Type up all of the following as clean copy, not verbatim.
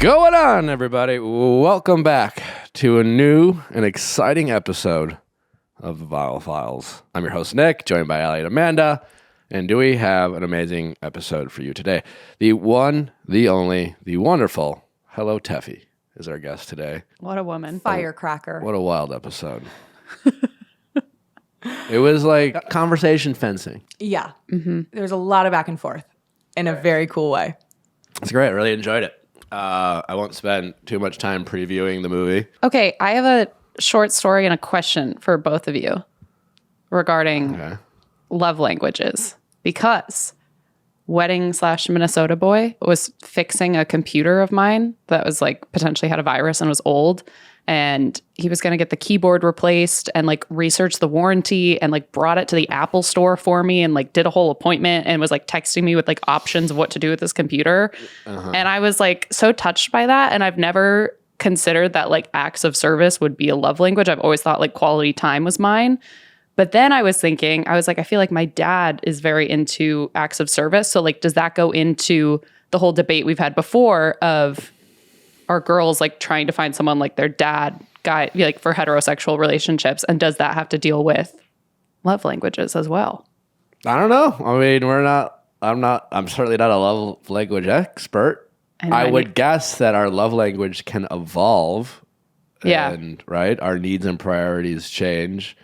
Going on, everybody? Welcome back to a new and exciting episode of the Viall Files. I'm your host, Nick, joined by Allie and Amanda. And do we have an amazing episode for you today? The one, the only, the wonderful Hello Tefi is our guest today. What a woman. Firecracker. What a wild episode. It was like conversation fencing. Yeah. Mm-hmm. There was a lot of back and forth in a very cool way. It's great. I really enjoyed it. I won't spend too much time previewing the movie. Okay, I have a short story and a question for both of you regarding love languages. Because wedding/Minnesota boy was fixing a computer of mine that was like potentially had a virus and was old. And he was going to get the keyboard replaced and like research the warranty and like brought it to the Apple store for me and like did a whole appointment and was like texting me with like options of what to do with this computer. And I was like so touched by that. And I've never considered that like acts of service would be a love language. I've always thought like quality time was mine. But then I was thinking, I was like, I feel like my dad is very into acts of service. So like, does that go into the whole debate we've had before of are girls like trying to find someone like their dad guy, like for heterosexual relationships? And does that have to deal with love languages as well? I don't know. I mean, I'm certainly not a love language expert. I would guess that our love language can evolve. Yeah. And right, our needs and priorities change.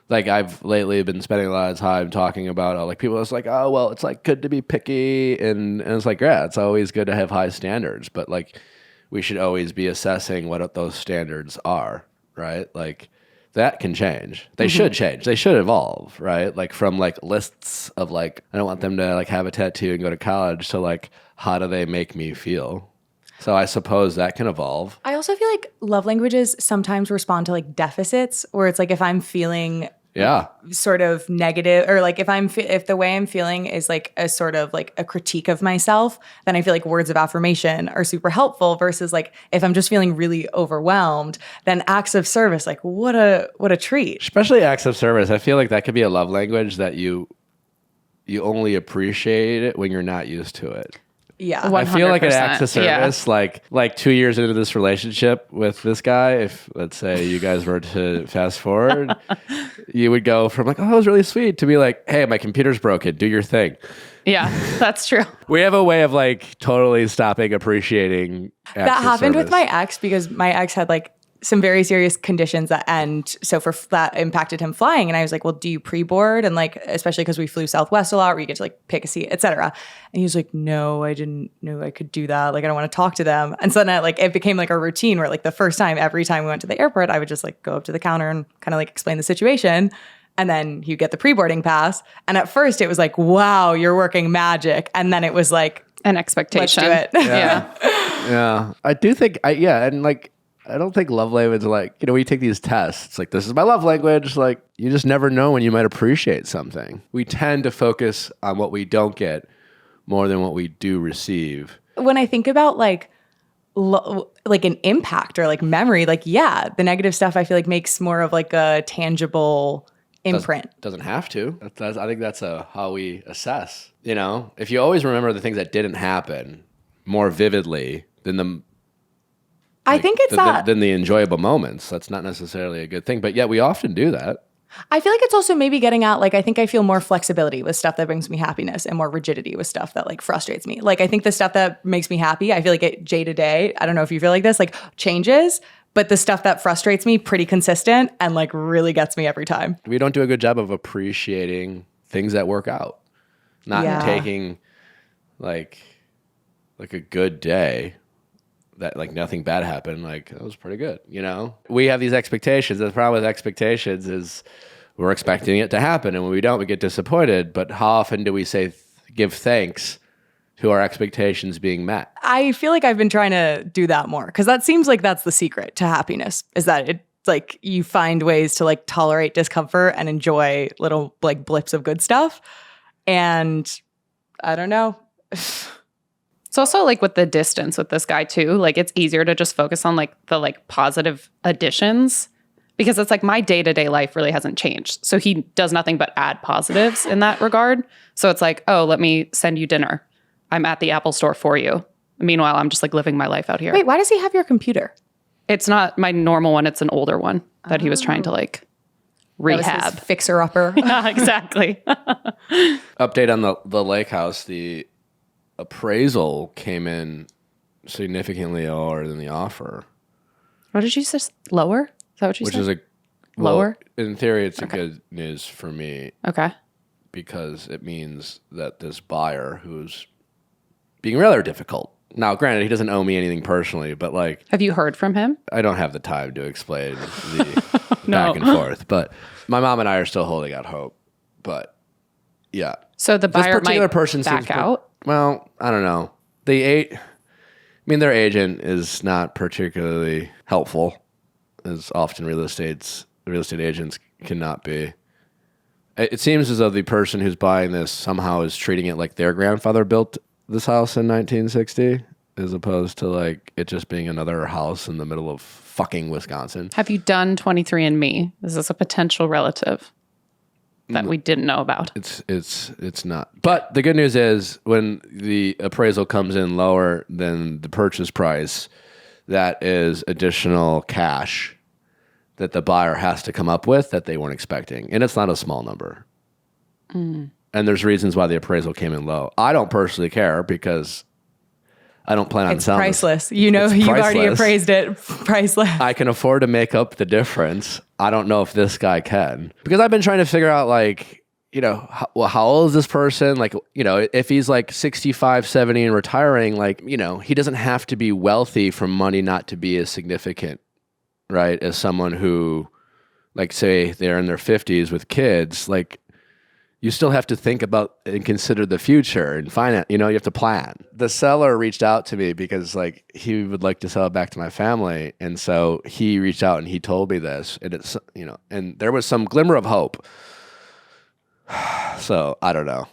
Like I've lately been spending a lot of time talking about like people. It's like, oh well, it's like good to be picky, and it's like yeah, it's always good to have high standards, but like we should always be assessing what those standards are, right? Like that can change. They should change. They should evolve, right? Like from like lists of like I don't want them to like have a tattoo and go to college. So like how do they make me feel? So I suppose that can evolve. I also feel like love languages sometimes respond to like deficits where it's like if I'm feeling sort of negative or like if the way I'm feeling is like a sort of like a critique of myself, then I feel like words of affirmation are super helpful versus like if I'm just feeling really overwhelmed, then acts of service, like what a treat. Especially acts of service. I feel like that could be a love language that you only appreciate it when you're not used to it. Yeah. 100%. I feel like an acts of service, like 2 years into this relationship with this guy, if let's say you guys were to fast forward, you would go from like, oh, that was really sweet to be like, hey, my computer's broken, do your thing. Yeah, that's true. We have a way of like totally stopping appreciating acts That of happened service. with my ex because my ex had like some very serious conditions that end. So for that impacted him flying. And I was like, well, do you pre-board? And like, especially because we flew Southwest a lot where you get to like pick a seat, et cetera. And he was like, no, I didn't know I could do that. Like, I don't want to talk to them. And so then it became like a routine where like the first time, every time we went to the airport, I would just like go up to the counter and kind of like explain the situation. And then you get the pre-boarding pass. And at first it was like, wow, you're working magic. And then it was like An expectation. Let's do it. Yeah. I do think, and like, I don't think love language, like, you know, when you take these tests, it's like, this is my love language. Like, you just never know when you might appreciate something. We tend to focus on what we don't get more than what we do receive. When I think about like an impact or like memory, like, yeah, the negative stuff I feel like makes more of like a tangible imprint. Doesn't have to. I think that's how we assess. You know, if you always remember the things that didn't happen more vividly than I think it's than the enjoyable moments, that's not necessarily a good thing. But yet we often do that. I feel like it's also maybe getting at like, I think I feel more flexibility with stuff that brings me happiness and more rigidity with stuff that like frustrates me. Like I think the stuff that makes me happy, I feel like day to day, I don't know if you feel like this, like changes, but the stuff that frustrates me pretty consistent and like really gets me every time. We don't do a good job of appreciating things that work out. Not taking like a good day that like nothing bad happened, like that was pretty good, you know? We have these expectations. The problem with expectations is we're expecting it to happen, and when we don't, we get disappointed. But how often do we give thanks to our expectations being met? I feel like I've been trying to do that more because that seems like that's the secret to happiness, is that it like you find ways to like tolerate discomfort and enjoy little like blips of good stuff. And I don't know. It's also like with the distance with this guy too, like it's easier to just focus on like the like positive additions because it's like my day-to-day life really hasn't changed. So he does nothing but add positives in that regard. So it's like, oh, let me send you dinner. I'm at the Apple store for you. Meanwhile, I'm just like living my life out here. Wait, why does he have your computer? It's not my normal one. It's an older one that he was trying to like rehab. Fixer upper. Yeah, exactly. Update on the lake house. The appraisal came in significantly lower than the offer. What did you say? Lower? Is that what you said? Which is lower? In theory, it's a good news for me. Okay. Because it means that this buyer who's being rather difficult. Now, granted, he doesn't owe me anything personally, but like... Have you heard from him? I don't have the time to explain the back and forth, but my mom and I are still holding out hope. But yeah. So the buyer might back out? Well, I don't know. Their agent is not particularly helpful, as often real estate agents cannot be. It seems as though the person who's buying this somehow is treating it like their grandfather built this house in 1960, as opposed to like it just being another house in the middle of fucking Wisconsin. Have you done 23andMe? Is this a potential relative that we didn't know about? It's not. But the good news is when the appraisal comes in lower than the purchase price, that is additional cash that the buyer has to come up with that they weren't expecting. And it's not a small number. And there's reasons why the appraisal came in low. I don't personally care because I don't plan on selling. It's priceless. You've already appraised it. Priceless. I can afford to make up the difference. I don't know if this guy can. Because I've been trying to figure out, like, how old is this person? Like, if he's like 65, 70 and retiring, like, he doesn't have to be wealthy for money not to be as significant, right? As someone who, like, say they're in their 50s with kids, like, you still have to think about and consider the future and finance. You have to plan. The seller reached out to me because like he would like to sell it back to my family. And so he reached out and he told me this, and it's, and there was some glimmer of hope. So I don't know.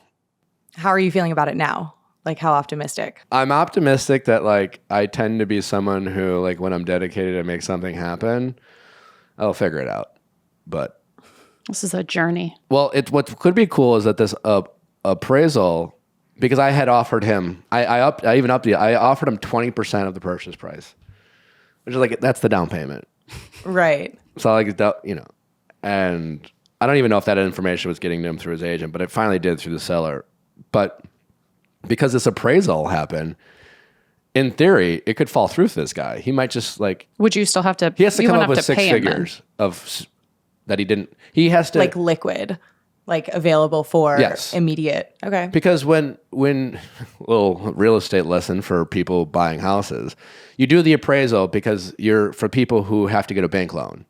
How are you feeling about it now? Like how optimistic? I'm optimistic that like I tend to be someone who like when I'm dedicated to make something happen, I'll figure it out. But this is a journey. Well, what could be cool is that this appraisal, because I had offered him, I offered him 20% of the purchase price, which is like, that's the down payment. Right. So like, and I don't even know if that information was getting to him through his agent, but it finally did through the seller. But because this appraisal happened, in theory, it could fall through for this guy. He might just like... Would you still have to... He has to come up with 6 figures of... That he didn't, he has to like liquid, like available for immediate. Okay. Because when little real estate lesson for people buying houses, you do the appraisal because for people who have to get a bank loan.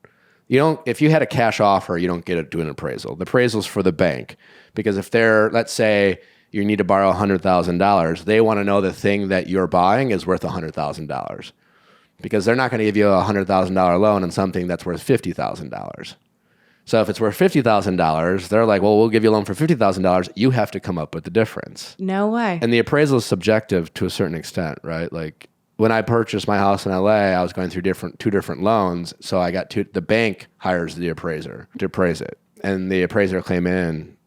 If you had a cash offer, you don't get to do an appraisal. The appraisal's for the bank because if let's say you need to borrow $100,000, they want to know the thing that you're buying is worth $100,000 because they're not going to give you a $100,000 loan on something that's worth $50,000. So if it's worth $50,000, they're like, well, we'll give you a loan for $50,000. You have to come up with the difference. No way. And the appraisal is subjective to a certain extent, right? Like when I purchased my house in LA, I was going through two different loans. So I got the bank hires the appraiser to appraise it. And the appraiser came in.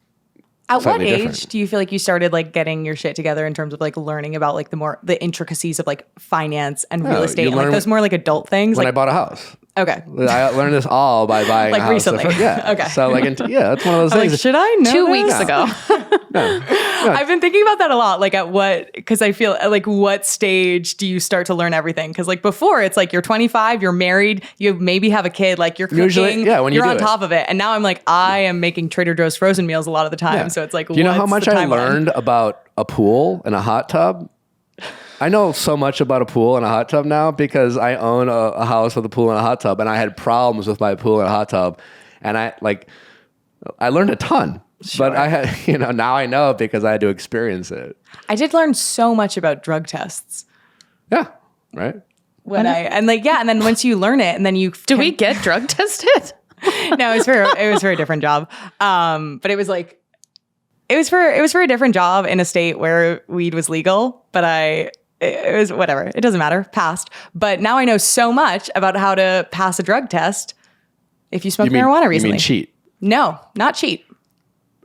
At what age do you feel like you started like getting your shit together in terms of like learning about like the intricacies of like finance and real estate and like those more like adult things? When I bought a house. Okay. I learned this all by buying a house. Recently. Yeah. Okay. So that's one of those things. Like, should I know 2 weeks ago. No. I've been thinking about that a lot. Like because I feel like what stage do you start to learn everything? Because like before it's like you're 25, you're married, you maybe have a kid, like you're cooking, usually, when you're on top of it. And now I'm like, I am making Trader Joe's frozen meals a lot of the time. Yeah. So it's like, do you know how much I learned about a pool and a hot tub? I know so much about a pool and a hot tub now because I own a house with a pool and a hot tub, and I had problems with my pool and a hot tub, and I learned a ton. Sure. But I had, now I know because I had to experience it. I did learn so much about drug tests. Yeah, right. And then once you learn it, and then you do we get drug tested? No, it was for a different job. But it was like. It was for a different job in a state where weed was legal, but it was whatever. It doesn't matter. Passed. But now I know so much about how to pass a drug test if you smoke marijuana recently. You mean cheat? No, not cheat.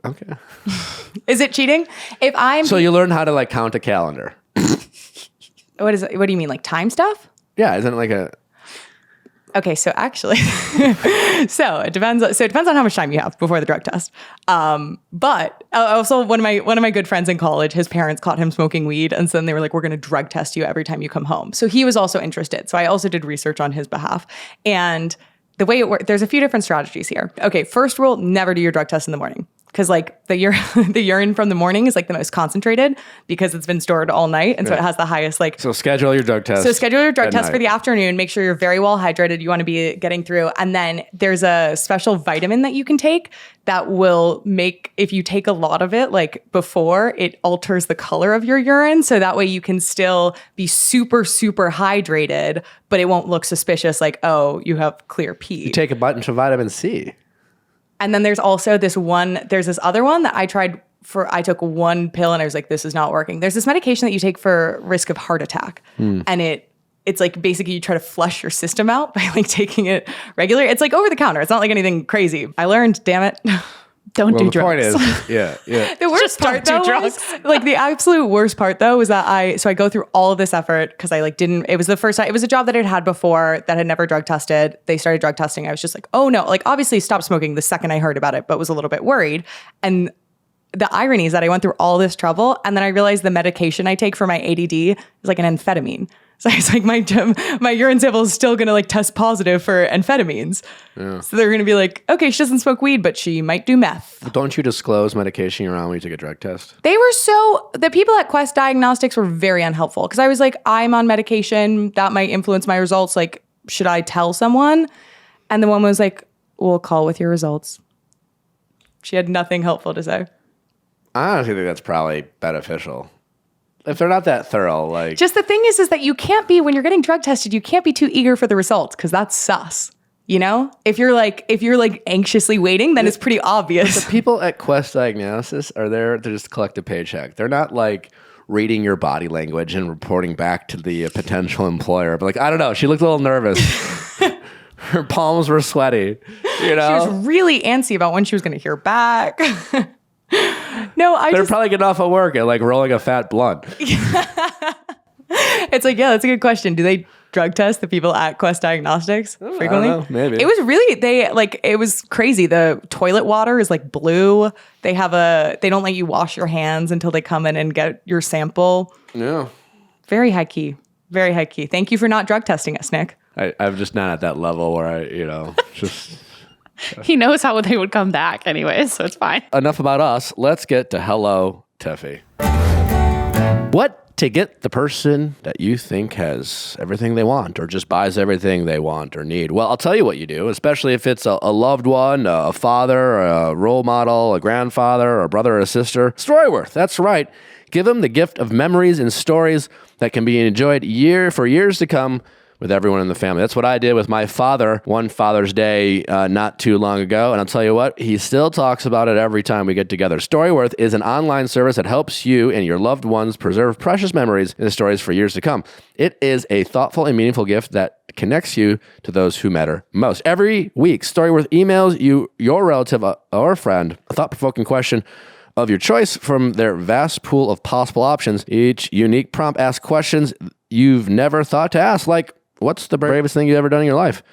Okay. Is it cheating? So you learn how to like count a calendar. What do you mean, like time stuff? Yeah, isn't it like a... Okay, so actually, so it depends on how much time you have before the drug test. But also one of my good friends in college, his parents caught him smoking weed, and so then they were like, "We're going to drug test you every time you come home." So he was also interested. So I also did research on his behalf, and the way it works, there's a few different strategies here. Okay, first rule: never do your drug test in the morning. Because like the urine from the morning is like the most concentrated because it's been stored all night. And so it has the highest like... So schedule your drug test. So schedule your drug test for the afternoon. Make sure you're very well hydrated. You want to be getting through. And then there's a special vitamin that you can take that will make, if you take a lot of it, like before, it alters the color of your urine. So that way you can still be super, super hydrated, but it won't look suspicious like, oh, you have clear pee. You take a bunch of vitamin C. And then there's also this other one that I tried I took one pill and I was like, this is not working. There's this medication that you take for risk of heart attack. And it's like basically you try to flush your system out by like taking it regularly. It's like over the counter. It's not like anything crazy. I learned, damn it. Don't do drugs. The point is, yeah. The worst part though was, like the absolute worst part though was that I go through all of this effort because I like didn't, it was the first time, it was a job that I'd had before that had never drug tested. They started drug testing. I was just like, oh no, like obviously stopped smoking the second I heard about it, but was a little bit worried. And the irony is that I went through all this trouble and then I realized the medication I take for my ADD is like an amphetamine. So it's like my urine sample is still going to like test positive for amphetamines. Yeah. So they're going to be like, okay, she doesn't smoke weed, but she might do meth. But don't you disclose medication you're on when you take a drug test? The people at Quest Diagnostics were very unhelpful because I was like, I'm on medication that might influence my results. Like, should I tell someone? And the woman was like, we'll call with your results. She had nothing helpful to say. I honestly think that's probably beneficial. If they're not that thorough, like... Just the thing is that you can't be, when you're getting drug tested, you can't be too eager for the results because that's sus. You know? If you're like anxiously waiting, then it's pretty obvious. The people at Quest Diagnosis are there to just collect a paycheck. They're not like reading your body language and reporting back to the potential employer. But like, I don't know, she looked a little nervous. Her palms were sweaty, you know? She was really antsy about when she was going to hear back. They're probably getting off of work and like rolling a fat blunt. It's like, yeah, that's a good question. Do they drug test the people at Quest Diagnostics frequently? I don't know, maybe. It was really, it was crazy. The toilet water is like blue. They don't let you wash your hands until they come in and get your sample. Yeah. Very high key. Very high key. Thank you for not drug testing us, Nick. I'm just not at that level where I, just... He knows how they would come back anyway, so it's fine. Enough about us. Let's get to Hello, Tefi. What to get the person that you think has everything they want or just buys everything they want or need? Well, I'll tell you what you do, especially if it's a loved one, a father, a role model, a grandfather, a brother or a sister. StoryWorth, that's right. Give them the gift of memories and stories that can be enjoyed for years to come with everyone in the family. That's what I did with my father one Father's Day not too long ago. And I'll tell you what, he still talks about it every time we get together. StoryWorth is an online service that helps you and your loved ones preserve precious memories and stories for years to come. It is a thoughtful and meaningful gift that connects you to those who matter most. Every week, StoryWorth emails you, your relative or friend, a thought-provoking question of your choice from their vast pool of possible options. Each unique prompt asks questions you've never thought to ask, like, what's the bravest thing you've ever done in your life?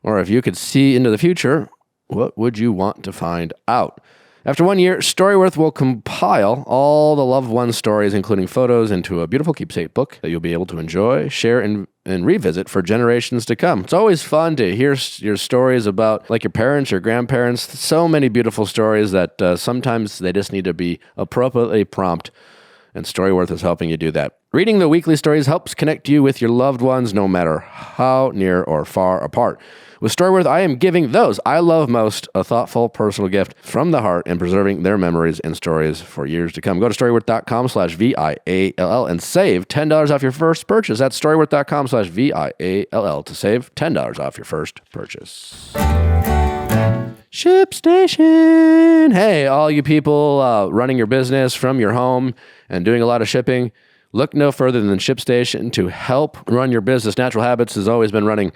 Or if you could see into the future, what would you want to find out? After 1 year, StoryWorth will compile all the loved one's stories, including photos, into a beautiful keepsake book that you'll be able to enjoy, share, and revisit for generations to come. It's always fun to hear your stories about like your parents, your grandparents. So many beautiful stories that sometimes they just need to be appropriately prompt. And StoryWorth is helping you do that. Reading the weekly stories helps connect you with your loved ones no matter how near or far apart. With StoryWorth, I am giving those I love most a thoughtful personal gift from the heart and preserving their memories and stories for years to come. Go to storyworth.com/VIALL and save $10 off your first purchase. That's storyworth.com/VIALL to save $10 off your first purchase. ShipStation. Hey, all you people running your business from your home and doing a lot of shipping, look no further than ShipStation to help run your business. Natural Habits has always been running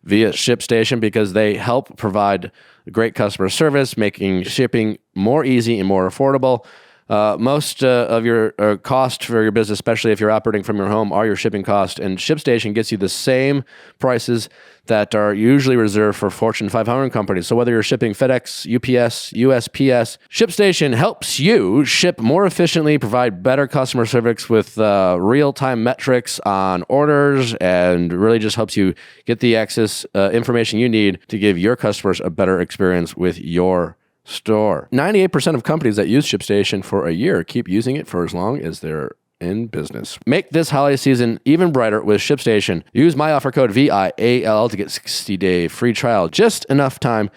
via ShipStation because they help provide great customer service, making shipping more easy and more affordable. Most of your cost for your business, especially if you're operating from your home, are your shipping costs. And ShipStation gets you the same prices that are usually reserved for Fortune 500 companies. So whether you're shipping FedEx, UPS, USPS, ShipStation helps you ship more efficiently, provide better customer service with real-time metrics on orders, and really just helps you get the access information you need to give your customers a better experience with your store. 98% of companies that use ShipStation for a year keep using it for as long as they're in business. Make this holiday season even brighter with ShipStation. Use my offer code VIALL to get 60-day free trial. Just enough time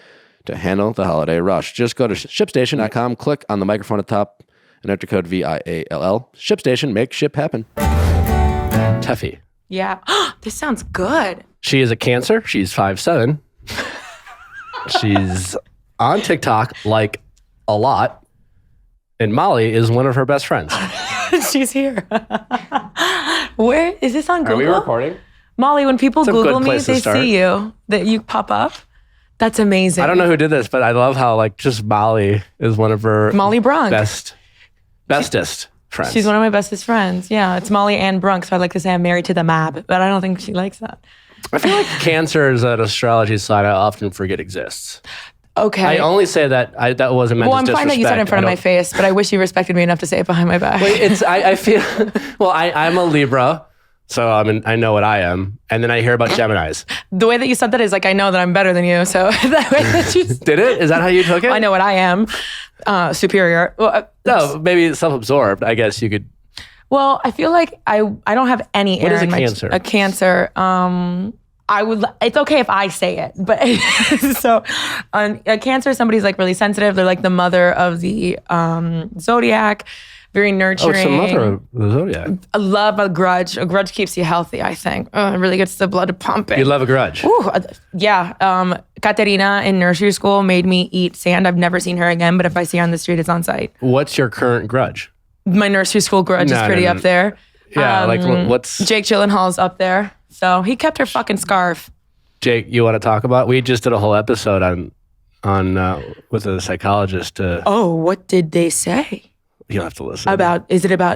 to handle the holiday rush. Just go to ShipStation.com, click on the microphone at the top, and enter code VIALL. ShipStation, make ship happen. Tefi. Yeah. This sounds good. She is a Cancer. She's 5'7". She's on TikTok like a lot. And Molly is one of her best friends. She's here. Where is this on Google? Are we recording? Molly, when people It's a good Google me, place to they start. see you, that you pop up. That's amazing. I don't know who did this, but I love how like just Molly is one of her Molly Brunk. bestest friends. She's one of my bestest friends. Yeah, it's Molly Ann Brunk, so I'd like to say I'm married to the Mab, but I don't think she likes that. I feel like Cancer is an astrology sign I often forget exists. Okay. I only say that that wasn't meant Well, as I'm disrespect. fine that you said it in front of my face, but I wish you respected me enough to say it behind my back. I feel well. I'm a Libra, so I know what I am, and then I hear about Geminis. The way that you said that is like, I know that I'm better than you, so that way that you Did it? Is that how you took it? I know what I am, superior. No, maybe self-absorbed. I guess you could. Well, I feel like I don't have any What air is a in my Cancer? A Cancer. It's okay if I say it, but so a Cancer is somebody's like really sensitive. They're like the mother of the Zodiac, very Oh, nurturing. it's the mother of the Zodiac. I love a grudge. A grudge keeps you healthy, I think. It really gets the blood pumping. You love a grudge. Ooh, yeah. Katerina in nursery school made me eat sand. I've never seen her again, but if I see her on the street, it's on site. What's your current grudge? My nursery school grudge is pretty up there. Yeah, like what's Jake Gyllenhaal's up there. So he kept her fucking scarf. Jake? You want to talk about? We just did a whole episode on with a psychologist. Oh, what did they say? You'll have to listen.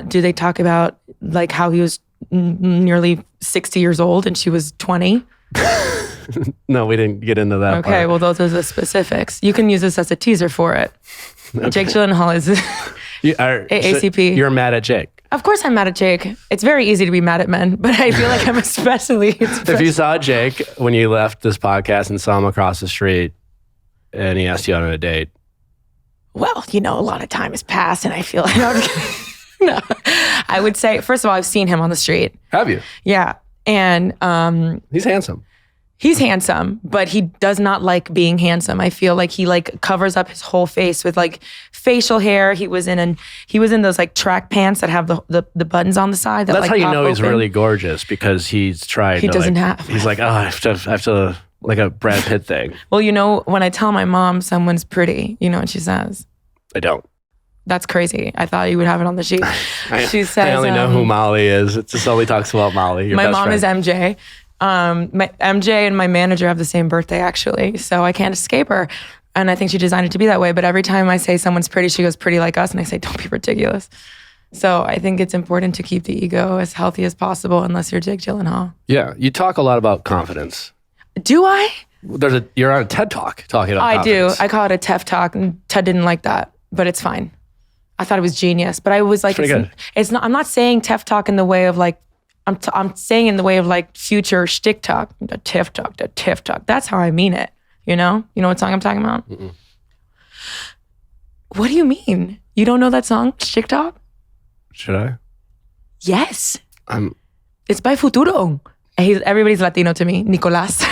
Do they talk about like how he was nearly 60 years old and she was 20? No, we didn't get into that. Okay, part. well, those are the specifics. You can use this as a teaser for it. Okay. Jake Gyllenhaal is AACP. You're mad at Jake. Of course I'm mad at Jake. It's very easy to be mad at men, but I feel like I'm especially... If you saw Jake when you left this podcast and saw him across the street and he asked you on a date. Well, a lot of time has passed and I feel like... No, I would say, first of all, I've seen him on the street. Have you? Yeah. And he's handsome. He's handsome, but he does not like being handsome. I feel like he like covers up his whole face with like facial hair. He was in those like track pants that have the buttons on the side. That, That's like, how you pop know he's open. really gorgeous, because he's tried. He doesn't like, have. He's like, oh, I have to like a Brad Pitt thing. Well, when I tell my mom someone's pretty, you know what she says? I don't. That's crazy. I thought you would have it on the sheet. She says, I only know who Molly is. It just only talks about Molly. Your my best mom friend. is MJ. My MJ and my manager have the same birthday, actually, so I can't escape her. And I think she designed it to be that way. But every time I say someone's pretty, she goes, pretty like us. And I say, don't be ridiculous. So I think it's important to keep the ego as healthy as possible, unless you're Jake Gyllenhaal. Yeah, you talk a lot about confidence. Do I? You're on a TED Talk talking about confidence. I call it a TEF Talk, and Ted didn't like that, but it's fine. I thought it was genius, but I was like, it's not. I'm not saying TEF Talk in the way of like, I'm saying in the way of like future shtick talk, the TEF Talk. That's how I mean it. You know what song I'm talking about? Mm-mm. What do you mean? You don't know that song, Shtick Talk? Should I? Yes. It's by Futuro. Everybody's Latino to me, Nicolás.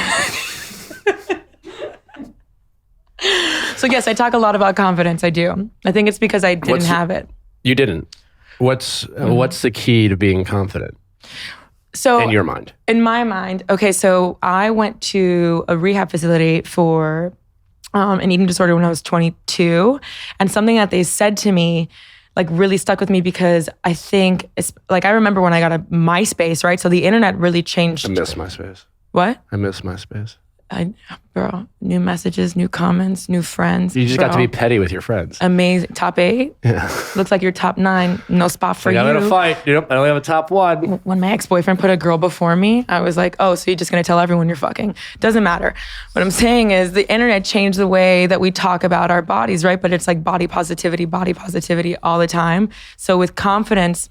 So yes, I talk a lot about confidence. I do. I think it's because I didn't have it. You didn't. What's the key to being confident? So in your mind? In my mind, okay, so I went to a rehab facility for an eating disorder when I was 22. And something that they said to me like really stuck with me, because I think it's like, I remember when I got a MySpace, right? So the internet really changed. I miss MySpace. What? I miss MySpace. Bro, new messages, new comments, new friends. You just got to be petty with your friends. Amazing. Top 8? Yeah. Looks like you're top 9. No spot for you. I'm in a fight. Yep, I only have a top 1. When my ex-boyfriend put a girl before me, I was like, oh, so you're just going to tell everyone you're fucking. Doesn't matter. What I'm saying is the internet changed the way that we talk about our bodies, right? But it's like body positivity all the time. So with confidence,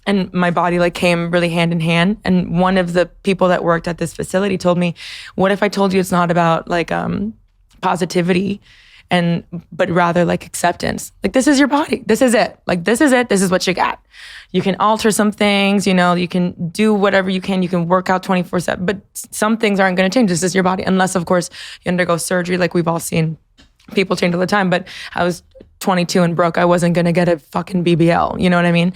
and my body like came really hand in hand. And one of the people that worked at this facility told me, what if I told you it's not about like positivity but rather like acceptance? Like, this is your body. This is it. Like, this is it. This is what you got. You can alter some things, you know, you can do whatever you can. You can work out 24/7, but some things aren't going to change. This is your body. Unless, of course, you undergo surgery. Like we've all seen people change all the time, but I was 22 and broke. I wasn't going to get a fucking BBL. You know what I mean?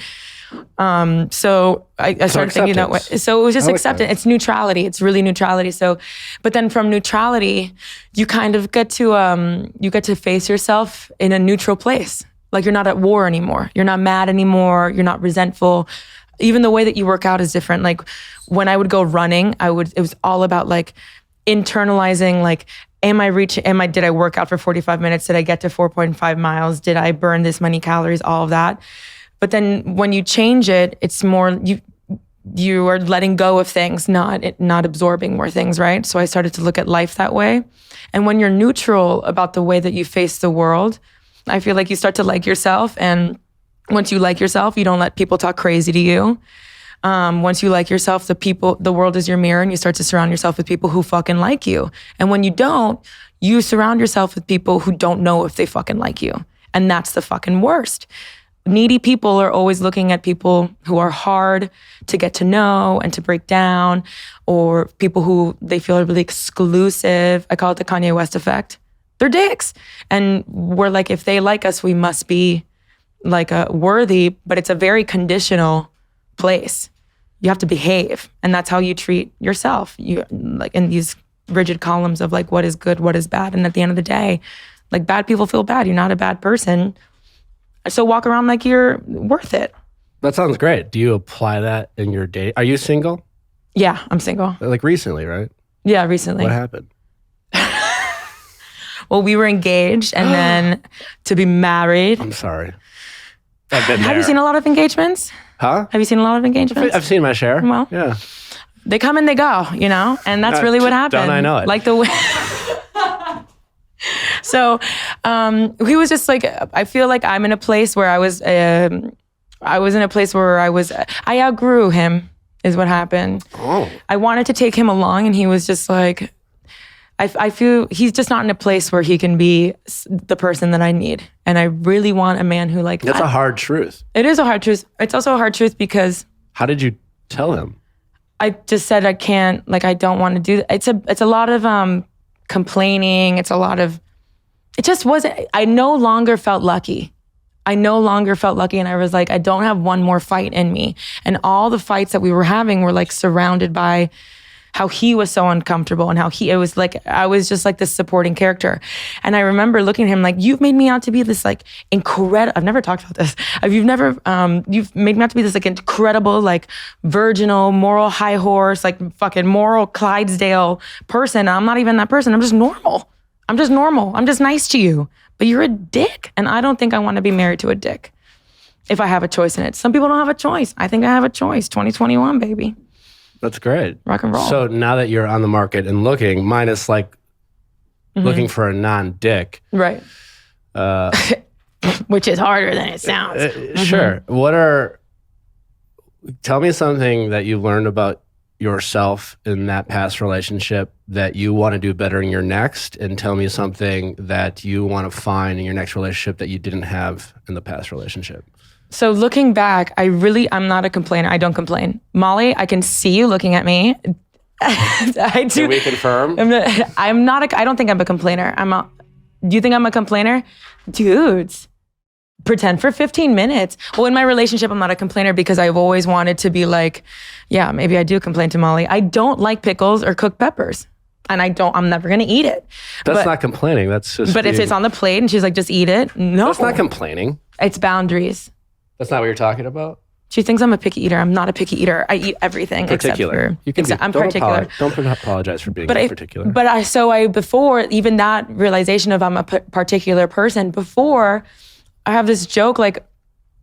So I started thinking that way. So it was just acceptance. It's neutrality. It's really neutrality. So, but then from neutrality, you kind of get to face yourself in a neutral place. Like you're not at war anymore. You're not mad anymore. You're not resentful. Even the way that you work out is different. Like when I would go running, it was all about like internalizing, like, did I work out for 45 minutes? Did I get to 4.5 miles? Did I burn this many calories? All of that. But then when you change it, it's more, you are letting go of things, not absorbing more things, right? So I started to look at life that way. And when you're neutral about the way that you face the world, I feel like you start to like yourself. And once you like yourself, you don't let people talk crazy to you. Once you like yourself, the world is your mirror, and you start to surround yourself with people who fucking like you. And when you don't, you surround yourself with people who don't know if they fucking like you. And that's the fucking worst. Needy people are always looking at people who are hard to get to know and to break down, or people who they feel are really exclusive. I call it the Kanye West effect. They're dicks. And we're like, if they like us, we must be like worthy, but it's a very conditional place. You have to behave. And that's how you treat yourself. You like in these rigid columns of like, what is good, what is bad. And at the end of the day, like bad people feel bad. You're not a bad person. So walk around like you're worth it. That sounds great. Do you apply that in your date? Are you single? Yeah, I'm single. Like recently, right? Yeah, recently. What happened? Well, we were engaged and then to be married. I'm sorry. I've been there. Have you seen a lot of engagements? Huh? Have you seen a lot of engagements? I've seen my share. Well, yeah. They come and they go, you know? And that's really what happened. Don't I know it? Like the way... So he was just like, I feel like I'm in a place where I outgrew him is what happened. Oh. I wanted to take him along and he was just like, I feel he's just not in a place where he can be the person that I need. And I really want a man who like... That's a hard truth. It is a hard truth. It's also a hard truth because... How did you tell him? I just said I can't, like I don't want to do that. It's a lot of complaining. It's a lot of... It just wasn't, I no longer felt lucky. And I was like, I don't have one more fight in me. And all the fights that we were having were like surrounded by how he was so uncomfortable and it was like, I was just like this supporting character. And I remember looking at him like, you've made me out to be this like incredible, I've never talked about this. You've made me out to be this like incredible, like virginal, moral high horse, like fucking moral Clydesdale person. I'm not even that person. I'm just normal. I'm just nice to you, but you're a dick. And I don't think I want to be married to a dick if I have a choice in it. Some people don't have a choice. I think I have a choice. 2021, baby. That's great. Rock and roll. So now that you're on the market and looking, minus like looking for a non-dick. Right. Which is harder than it sounds. Sure. Tell me something that you learned about yourself in that past relationship that you want to do better in your next, and tell me something that you want to find in your next relationship that you didn't have in the past relationship. So looking back, I'm not a complainer. I don't complain. Molly, I can see you looking at me. I do. Can we confirm? I don't think I'm a complainer. Do you think I'm a complainer? Dudes, pretend for 15 minutes. Well, in my relationship, I'm not a complainer because I've always wanted to be like, yeah, maybe I do complain to Molly. I don't like pickles or cooked peppers. And I'm never going to eat it. That's not complaining. That's just... But if it's on the plate and she's like, just eat it. No. That's not complaining. It's boundaries. That's not what you're talking about? She thinks I'm a picky eater. I'm not a picky eater. I eat everything Particular. except for... I'm particular. Don't apologize for being particular. Before even that realization of I'm a particular person, before I have this joke like,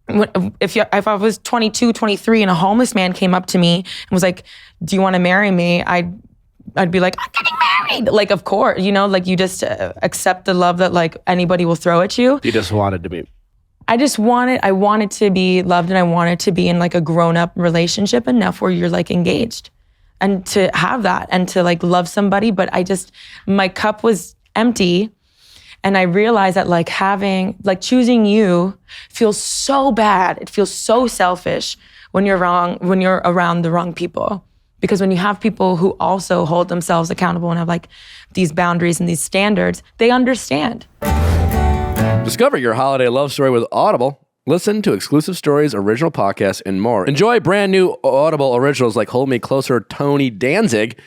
if I was 22, 23 and a homeless man came up to me and was like, do you want to marry me? I'd be like, I'm getting married. Like, of course, you know, like you just accept the love that like anybody will throw at you. You just wanted to be. I wanted to be loved, and I wanted to be in like a grown-up relationship enough where you're like engaged and to have that and to like love somebody. But my cup was empty. And I realized that like choosing you feels so bad. It feels so selfish when you're around the wrong people. Because when you have people who also hold themselves accountable and have like these boundaries and these standards, they understand. Discover your holiday love story with Audible. Listen to exclusive stories, original podcasts, and more. Enjoy brand new Audible originals like Hold Me Closer, Tony Danzig,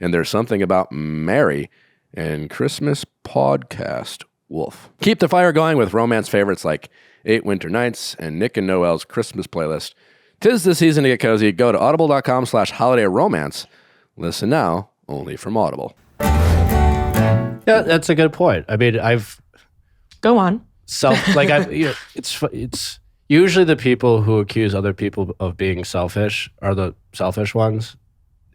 and There's Something About Mary, and Christmas Podcast Wolf. Keep the fire going with romance favorites like 8 Winter Nights and Nick and Noel's Christmas playlist. 'Tis the season to get cozy. Go to audible.com/holidayromance. Listen now, only from Audible. Yeah, that's a good point. I mean, Go on. It's usually the people who accuse other people of being selfish are the selfish ones.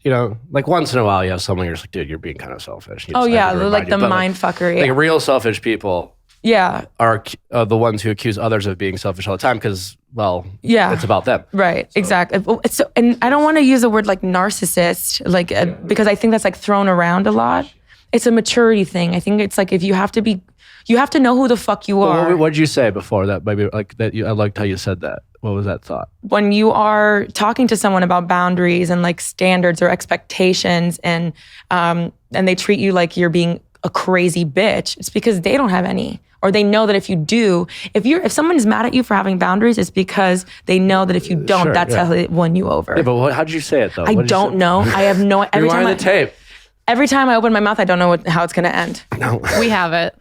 You know, like once in a while you have someone you're just like, dude, you're being kind of selfish. Oh yeah, like the mind fuckery. Like real selfish people yeah, are the ones who accuse others of being selfish all the time because, well, yeah, it's about them. Right, so. Exactly. And I don't want to use the word like narcissist, like because I think that's like thrown around a lot. It's a maturity thing. I think it's like if you have to know who the fuck you are. What did you say before that? Maybe like that. I liked how you said that. What was that thought? When you are talking to someone about boundaries and like standards or expectations, and they treat you like you're being a crazy bitch, it's because they don't have any, or they know that if you do, if someone's mad at you for having boundaries, it's because they know that if you don't, sure, that's how they won you over. Yeah, but how did you say it though? I don't know. I have no. Rewind the tape. Every time I open my mouth, I don't know how it's going to end. No. We have it.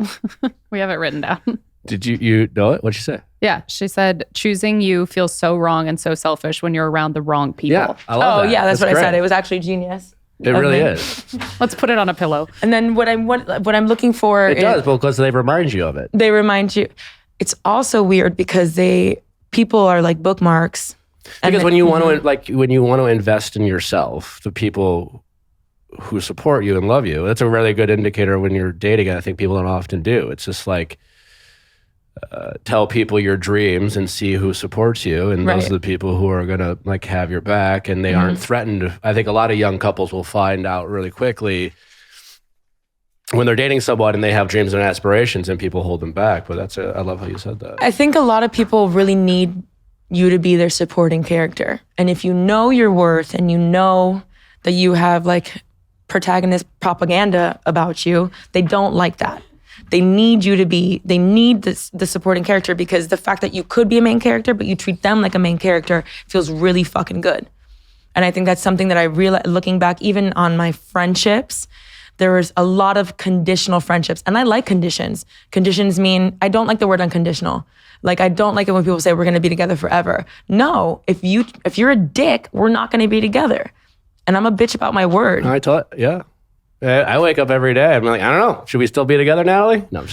We have it written down. Did you know it? What'd she say? Yeah, she said, choosing you feels so wrong and so selfish when you're around the wrong people. Yeah, I love that. Yeah, that's what great. I said. It was actually genius. It really is. Let's put it on a pillow. And then what I'm looking for it does, because they remind you of it. They remind you. It's also weird because people are like bookmarks. Because when you want to invest in yourself, the people who support you and love you, that's a really good indicator when you're dating. I think people don't often do. It's just like tell people your dreams and see who supports you, and those are the people who are gonna like have your back, and they aren't threatened. I think a lot of young couples will find out really quickly when they're dating someone and they have dreams and aspirations, and people hold them back. But I love how you said that. I think a lot of people really need you to be their supporting character, and if you know your worth and you know that you have like protagonist propaganda about you, they don't like that. They need you to be, they need the supporting character, because the fact that you could be a main character, but you treat them like a main character feels really fucking good. And I think that's something that I realized, looking back, even on my friendships, there was a lot of conditional friendships. And I like conditions. Conditions mean, I don't like the word unconditional. Like, I don't like it when people say we're gonna be together forever. No, if you're a dick, we're not gonna be together. And I'm a bitch about my word. I wake up every day. I'm like, I don't know. Should we still be together, Natalie? No.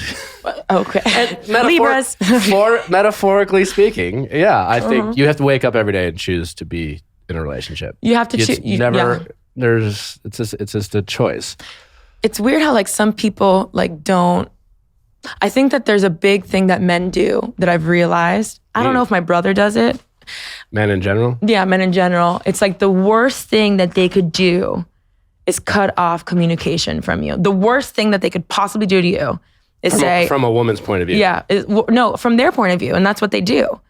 Okay. Libras. Metaphorically speaking, yeah, I think you have to wake up every day and choose to be in a relationship. You have to choose. It's just a choice. It's weird how like some people like don't. I think that there's a big thing that men do that I've realized. I don't know if my brother does it. Men in general? Yeah, men in general. It's like the worst thing that they could do is cut off communication from you. The worst thing that they could possibly do to you is from a woman's point of view. Yeah, no, from their point of view, and that's what they do.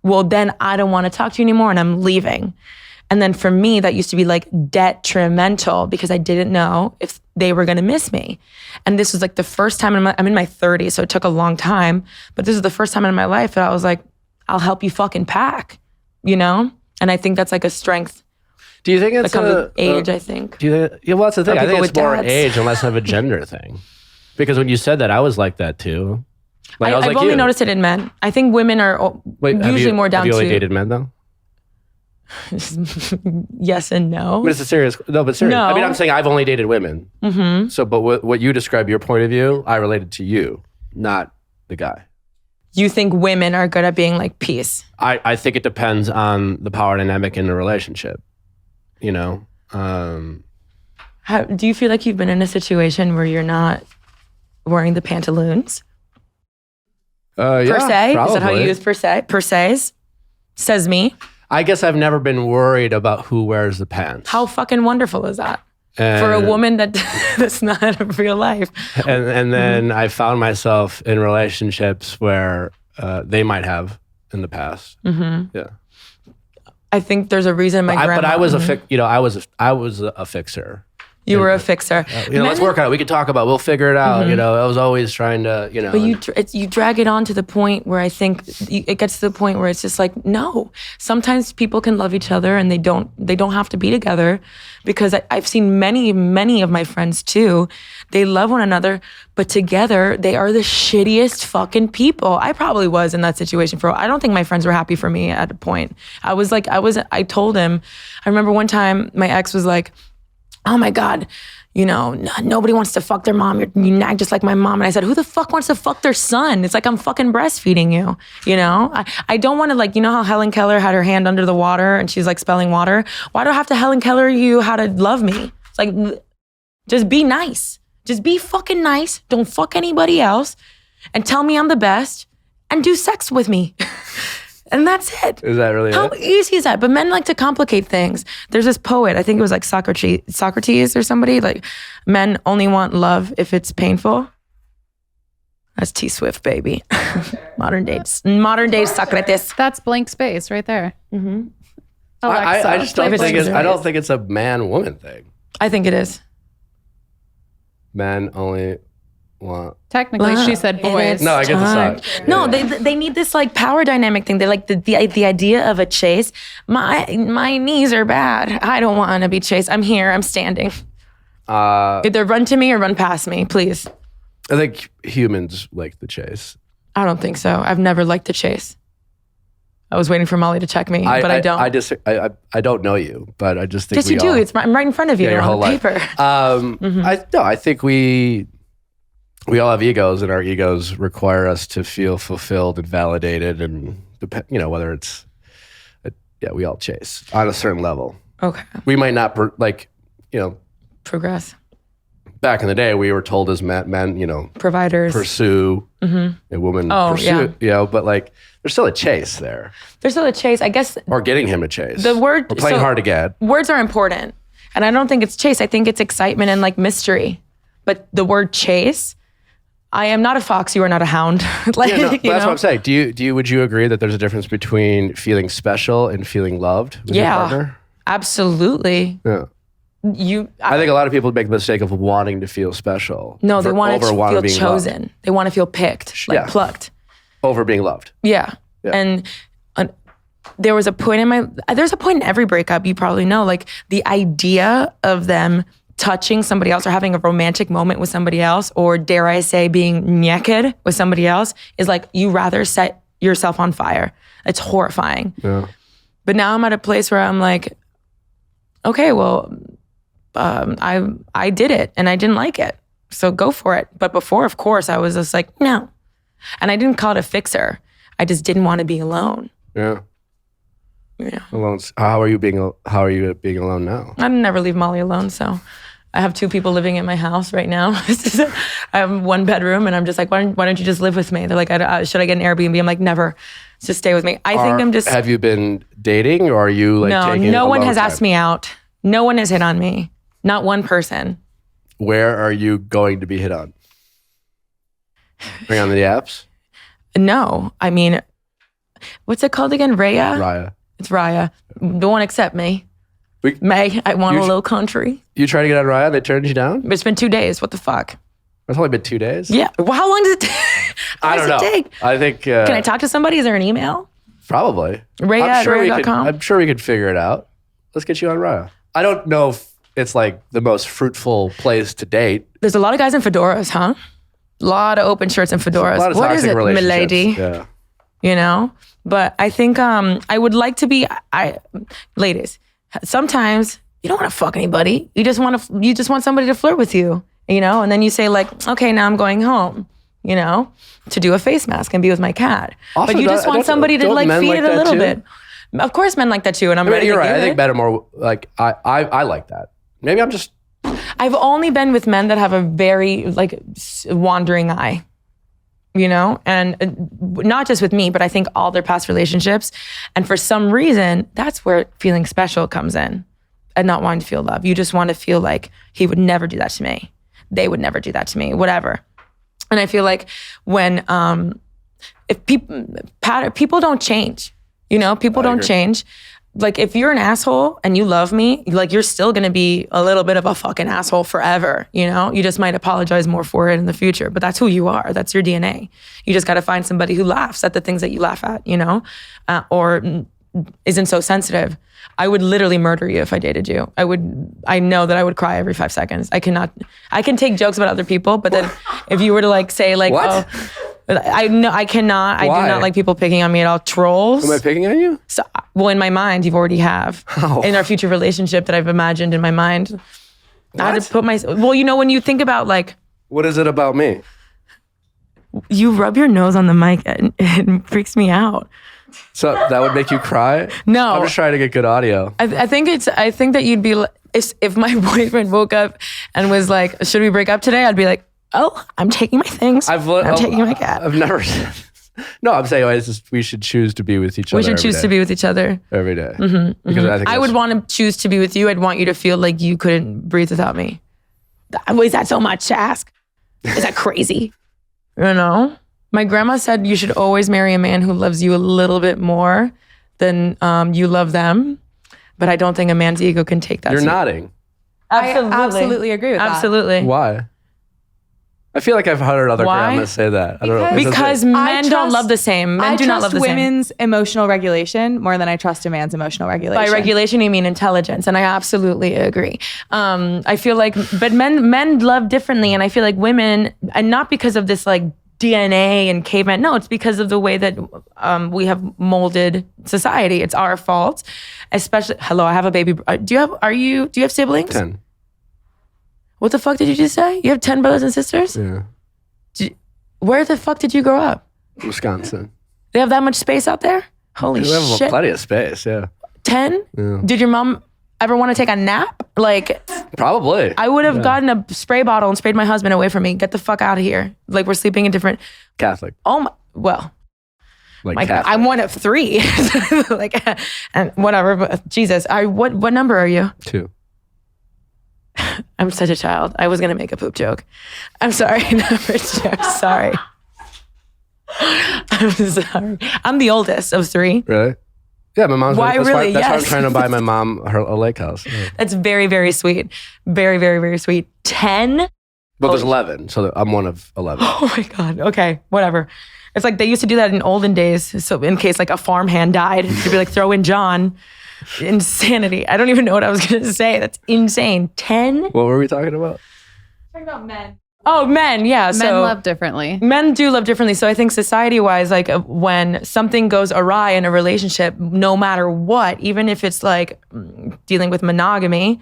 Well, then I don't want to talk to you anymore and I'm leaving. And then for me, that used to be like detrimental because I didn't know if they were going to miss me. And this was like the first time I'm in my 30s, so it took a long time. But this is the first time in my life that I was like, I'll help you fucking pack, you know? And I think that's like a strength. Do you think it's that comes with age, I think? Well, that's the thing. I think it's more dads. age and less of a gender thing. Because when you said that, I was like that too. I've only noticed it in men. I think women are usually more down to... Have you only dated men though? Yes and no. But it's a serious. No, but serious. No. I mean, I'm saying I've only dated women. Mm-hmm. So, but what you describe your point of view, I related to you, not the guy. You think women are good at being like peace? I think it depends on the power dynamic in the relationship. You know. How do you feel like you've been in a situation where you're not wearing the pantaloons? Yeah, Per se? probably. Is that how you use per se? Per se's? Says me. I guess I've never been worried about who wears the pants. How fucking wonderful is that? And, For a woman that's not in real life. And then I found myself in relationships where they might have in the past. Mm-hmm. Yeah. I think there's a reason But I was I was a fixer. You were a fixer. Let's work on it. We could talk about. We'll figure it out. Mm-hmm. I was always trying to. But you drag it on to the point where I think it gets to the point where it's just like, no. Sometimes people can love each other and they don't have to be together, because I've seen many of my friends too. They love one another, but together they are the shittiest fucking people. I probably was in that situation I don't think my friends were happy for me at a point. I told him. I remember one time my ex was like, oh my God, nobody wants to fuck their mom. You nag just like my mom. And I said, who the fuck wants to fuck their son? It's like I'm fucking breastfeeding you, I don't want to, how Helen Keller had her hand under the water and she's like spelling water. Why do I have to Helen Keller you how to love me? It's like, just be nice. Just be fucking nice. Don't fuck anybody else and tell me I'm the best and do sex with me. And that's it. Is that really How it? easy is that? But men like to complicate things. There's this poet, I think it was like Socrates or somebody, like, men only want love if it's painful. That's T Swift, baby. Modern day Socrates. That's blank space right there. Mm-hmm. Alexa, I just don't play think Blank I don't Space. think it's a man-woman thing. I think it is. Men only want. Technically, she said boys. No, I get the song. No, they need this like power dynamic thing. They like the idea of a chase. My knees are bad. I don't want to be chased. I'm here. I'm standing. Either run to me or run past me, please. I think humans like the chase. I don't think so. I've never liked the chase. I was waiting for Molly to check me, but I don't. I don't know you, but I just think Yes, you do. I'm right in front of you. your on whole the life. paper. I think we all have egos, and our egos require us to feel fulfilled and validated, and whether it's we all chase on a certain level. Okay. We might not Progress. Back in the day, we were told as men, Providers. pursue, and women pursue, but like there's still a chase there. There's still a chase. I guess Or getting him a chase. the word. Or playing hard to get. Words are important. And I don't think it's chase. I think it's excitement and like mystery. But the word chase, I am not a fox. You are not a hound. Like, Yeah, no, but that's what I'm saying. Would you agree that there's a difference between feeling special and feeling loved with your partner? Absolutely. Yeah. I think a lot of people make the mistake of wanting to feel special. No, they want to feel being chosen. loved. They want to feel picked, like plucked. Over being loved. Yeah. And there was a point there's a point in every breakup, you probably know, like the idea of them touching somebody else or having a romantic moment with somebody else, or dare I say being naked with somebody else, is like you rather set yourself on fire. It's horrifying. Yeah. But now I'm at a place where I'm like, okay, well, I did it and I didn't like it. So go for it. But before, of course, I was just like, no. And I didn't call it a fixer. I just didn't want to be alone. Yeah. Yeah. Alone. How are you being alone now? I never leave Molly alone, so I have 2 people living in my house right now. I have 1 bedroom, and I'm just like, why don't you just live with me? They're like, should I get an Airbnb? I'm like, never. Just stay with me. I think I'm just. Have you been dating, or are you like taking no one has time? asked me out. No one has hit on me. Not one person. Where are you going to be hit on? Bring on the apps? No. I mean, what's it called again? Raya? Raya. It's Raya. Don't want to accept me. May, I want a little country. You tried to get on Raya, they turned you down? But it's been 2 days. What the fuck? It's only been 2 days? Yeah. Well, how long does it take? I don't know. I think... Can I talk to somebody? Is there an email? Probably. Raya@raya.com? I'm sure we could figure it out. Let's get you on Raya. I don't know if it's like the most fruitful place to date. There's a lot of guys in fedoras, huh? A lot of open shirts and fedoras. A lot of What is toxic it, relationships. milady? Yeah. you know? But I think I would like to be, ladies, sometimes you don't want to fuck anybody. You just want somebody to flirt with you, you know? And then you say like, okay, now I'm going home, you know, to do a face mask and be with my cat. Also, but you just want somebody to like feed it a little bit. Of course men like that too. And I'm ready to give it. I think men are more like, I like that. Maybe I'm just. I've only been with men that have a very like wandering eye, you know, and not just with me, but I think all their past relationships. And for some reason, that's where feeling special comes in and not wanting to feel love. You just want to feel like he would never do that to me. They would never do that to me, whatever. And I feel like when, if people don't change, you know, people don't change. Like if you're an asshole and you love me, like you're still gonna be a little bit of a fucking asshole forever, you know? You just might apologize more for it in the future, but that's who you are. That's your DNA. You just gotta find somebody who laughs at the things that you laugh at, you know? Or isn't so sensitive. I would literally murder you if I dated you. I know that I would cry every 5 seconds. I can take jokes about other people, but then if you were to like say like, what? I cannot. Why? I do not like people picking on me at all. Trolls. Am I picking on you? So, well, in my mind, you've already have. How? In our future relationship that I've imagined in my mind. I had to put well, you know, when you think about like. What is it about me? You rub your nose on the mic and it freaks me out. So that would make you cry? No. I'm just trying to get good audio. I think that you'd be, if my boyfriend woke up and was like, should we break up today? I'd be like, oh, I'm taking my things. I'm taking my cat. I've never said. No, I'm saying we should choose to be with each other. We should choose to be with each other every day. Because I think I would want to choose to be with you. I'd want you to feel like you couldn't breathe without me. Is that so much to ask? Is that crazy? You know? My grandma said you should always marry a man who loves you a little bit more than you love them. But I don't think a man's ego can take that. You're nodding. Absolutely. I absolutely agree with that. Absolutely. Why? I feel like I've heard other grandmas say that. I don't know. Because men don't love the same. Men do not love the same. I trust women's emotional regulation more than I trust a man's emotional regulation. By regulation, you mean intelligence, and I absolutely agree. I feel like, but men love differently, and I feel like women, and not because of this like DNA and caveman. No, it's because of the way that we have molded society. It's our fault. Especially, hello, I have a baby. Do you have siblings? 10. What the fuck did you just say? You have 10 brothers and sisters? Yeah. Where the fuck did you grow up? Wisconsin. They have that much space out there? Holy We have shit. plenty of space, yeah. 10? Yeah. Did your mom ever want to take a nap? Like, Probably. I would have gotten a spray bottle and sprayed my husband away from me. Get the fuck out of here. Like, we're sleeping in different. Catholic. Oh my, well. Like Catholic. I'm one of 3. Like, and whatever, but Jesus. What number are you? 2. I'm such a child. I was going to make a poop joke. I'm sorry. Number 2. Sorry. I'm sorry. I'm the oldest of 3. Really? Yeah, my mom's. Why that's really? That's why I'm Yes. trying to buy my mom a lake house. Yeah. That's very, very sweet. Very, very, very sweet. 10? But there's 11, so I'm one of 11. Oh my God. Okay, whatever. It's like they used to do that in olden days. So in case like a farmhand died, you'd be like, throw in John. Insanity. I don't even know what I was going to say. That's insane. 10? What were we talking about? Talking about men. Oh, men. Yeah. Men love differently. Men do love differently. So I think society-wise, like when something goes awry in a relationship, no matter what, even if it's like dealing with monogamy,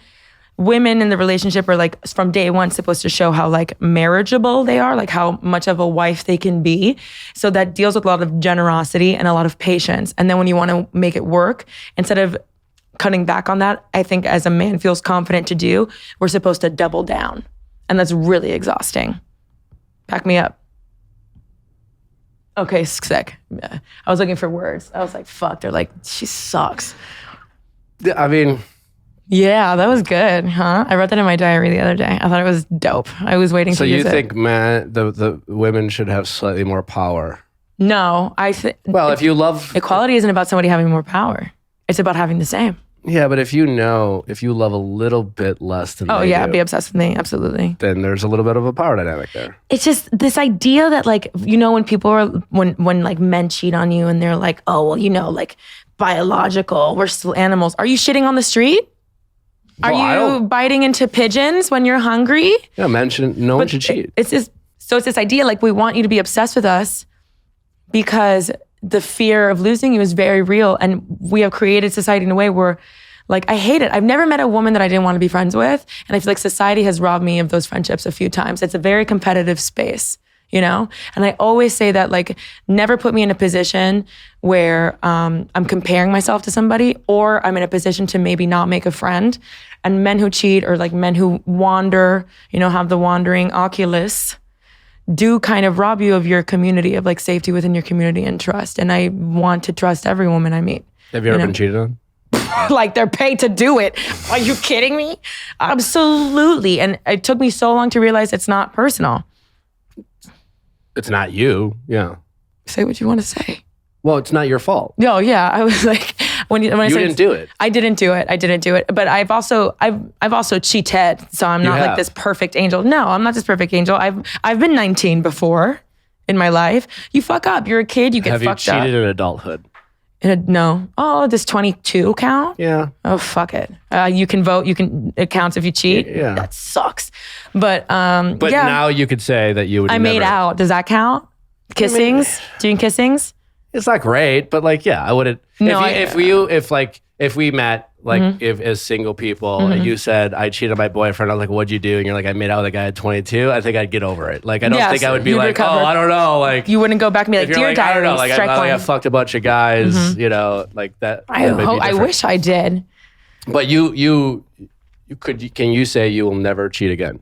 women in the relationship are like from day one supposed to show how like marriageable they are, like how much of a wife they can be. So that deals with a lot of generosity and a lot of patience. And then when you want to make it work, instead of cutting back on that, I think as a man feels confident to do, we're supposed to double down. And that's really exhausting. Back me up. Okay, sick. I was looking for words. I was like, fuck, they're like, she sucks. Yeah, I mean, yeah, that was good, huh? I wrote that in my diary the other day. I thought it was dope. I was waiting so to you use it. think the women should have slightly more power? No, I think. Well, if you love Equality isn't about somebody having more power. It's about having the same. Yeah, but if you love a little bit less than they do, be obsessed with me, absolutely. then there's a little bit of a power dynamic there. It's just this idea that like, you know, when people are, when like men cheat on you and they're like, oh, well, you know, like biological, we're still animals. Are you shitting on the street? Are you biting into pigeons when you're hungry? Yeah, no one should cheat. It's this idea like we want you to be obsessed with us because the fear of losing you is very real. And we have created society in a way where, like, I hate it. I've never met a woman that I didn't want to be friends with. And I feel like society has robbed me of those friendships a few times. It's a very competitive space, you know? And I always say that, like, never put me in a position where I'm comparing myself to somebody, or I'm in a position to maybe not make a friend. And men who cheat, or like men who wander, you know, have the wandering Oculus, do kind of rob you of your community, of like safety within your community and trust. And I want to trust every woman I meet. Have you ever been cheated on? Like, they're paid to do it. Are you kidding me? Absolutely. And it took me so long to realize it's not personal. It's not you. Yeah. Say what you want to say. Well, it's not your fault. No, yeah. I was like, when I You said, didn't do it. I didn't do it. But I've also cheated. So I'm not like this perfect angel. No, I'm not this perfect angel. I've been 19 before in my life. You fuck up. You're a kid. You get fucked up. Have you cheated in adulthood? No. Oh, does 22 count? Yeah. Oh, fuck it. You can vote. It counts if you cheat. Yeah. That sucks. But But yeah. now you could say that you would. I made out. Does that count? Kissings? Doing kissings? It's not great, but like, yeah, I wouldn't. No, if we met, like, if as single people, and you said I cheated on my boyfriend, I was like, "What'd you do?" And you're like, "I made out with a guy at 22." I think I'd get over it. Like, I don't think I would be you'd like, recover. "Oh, I don't know." Like, You wouldn't go back and be like, if you're "Dear like, I don't diary, know, like, strike I one." fucked a bunch of guys, you know, like that. I wish I did. But can you say you will never cheat again?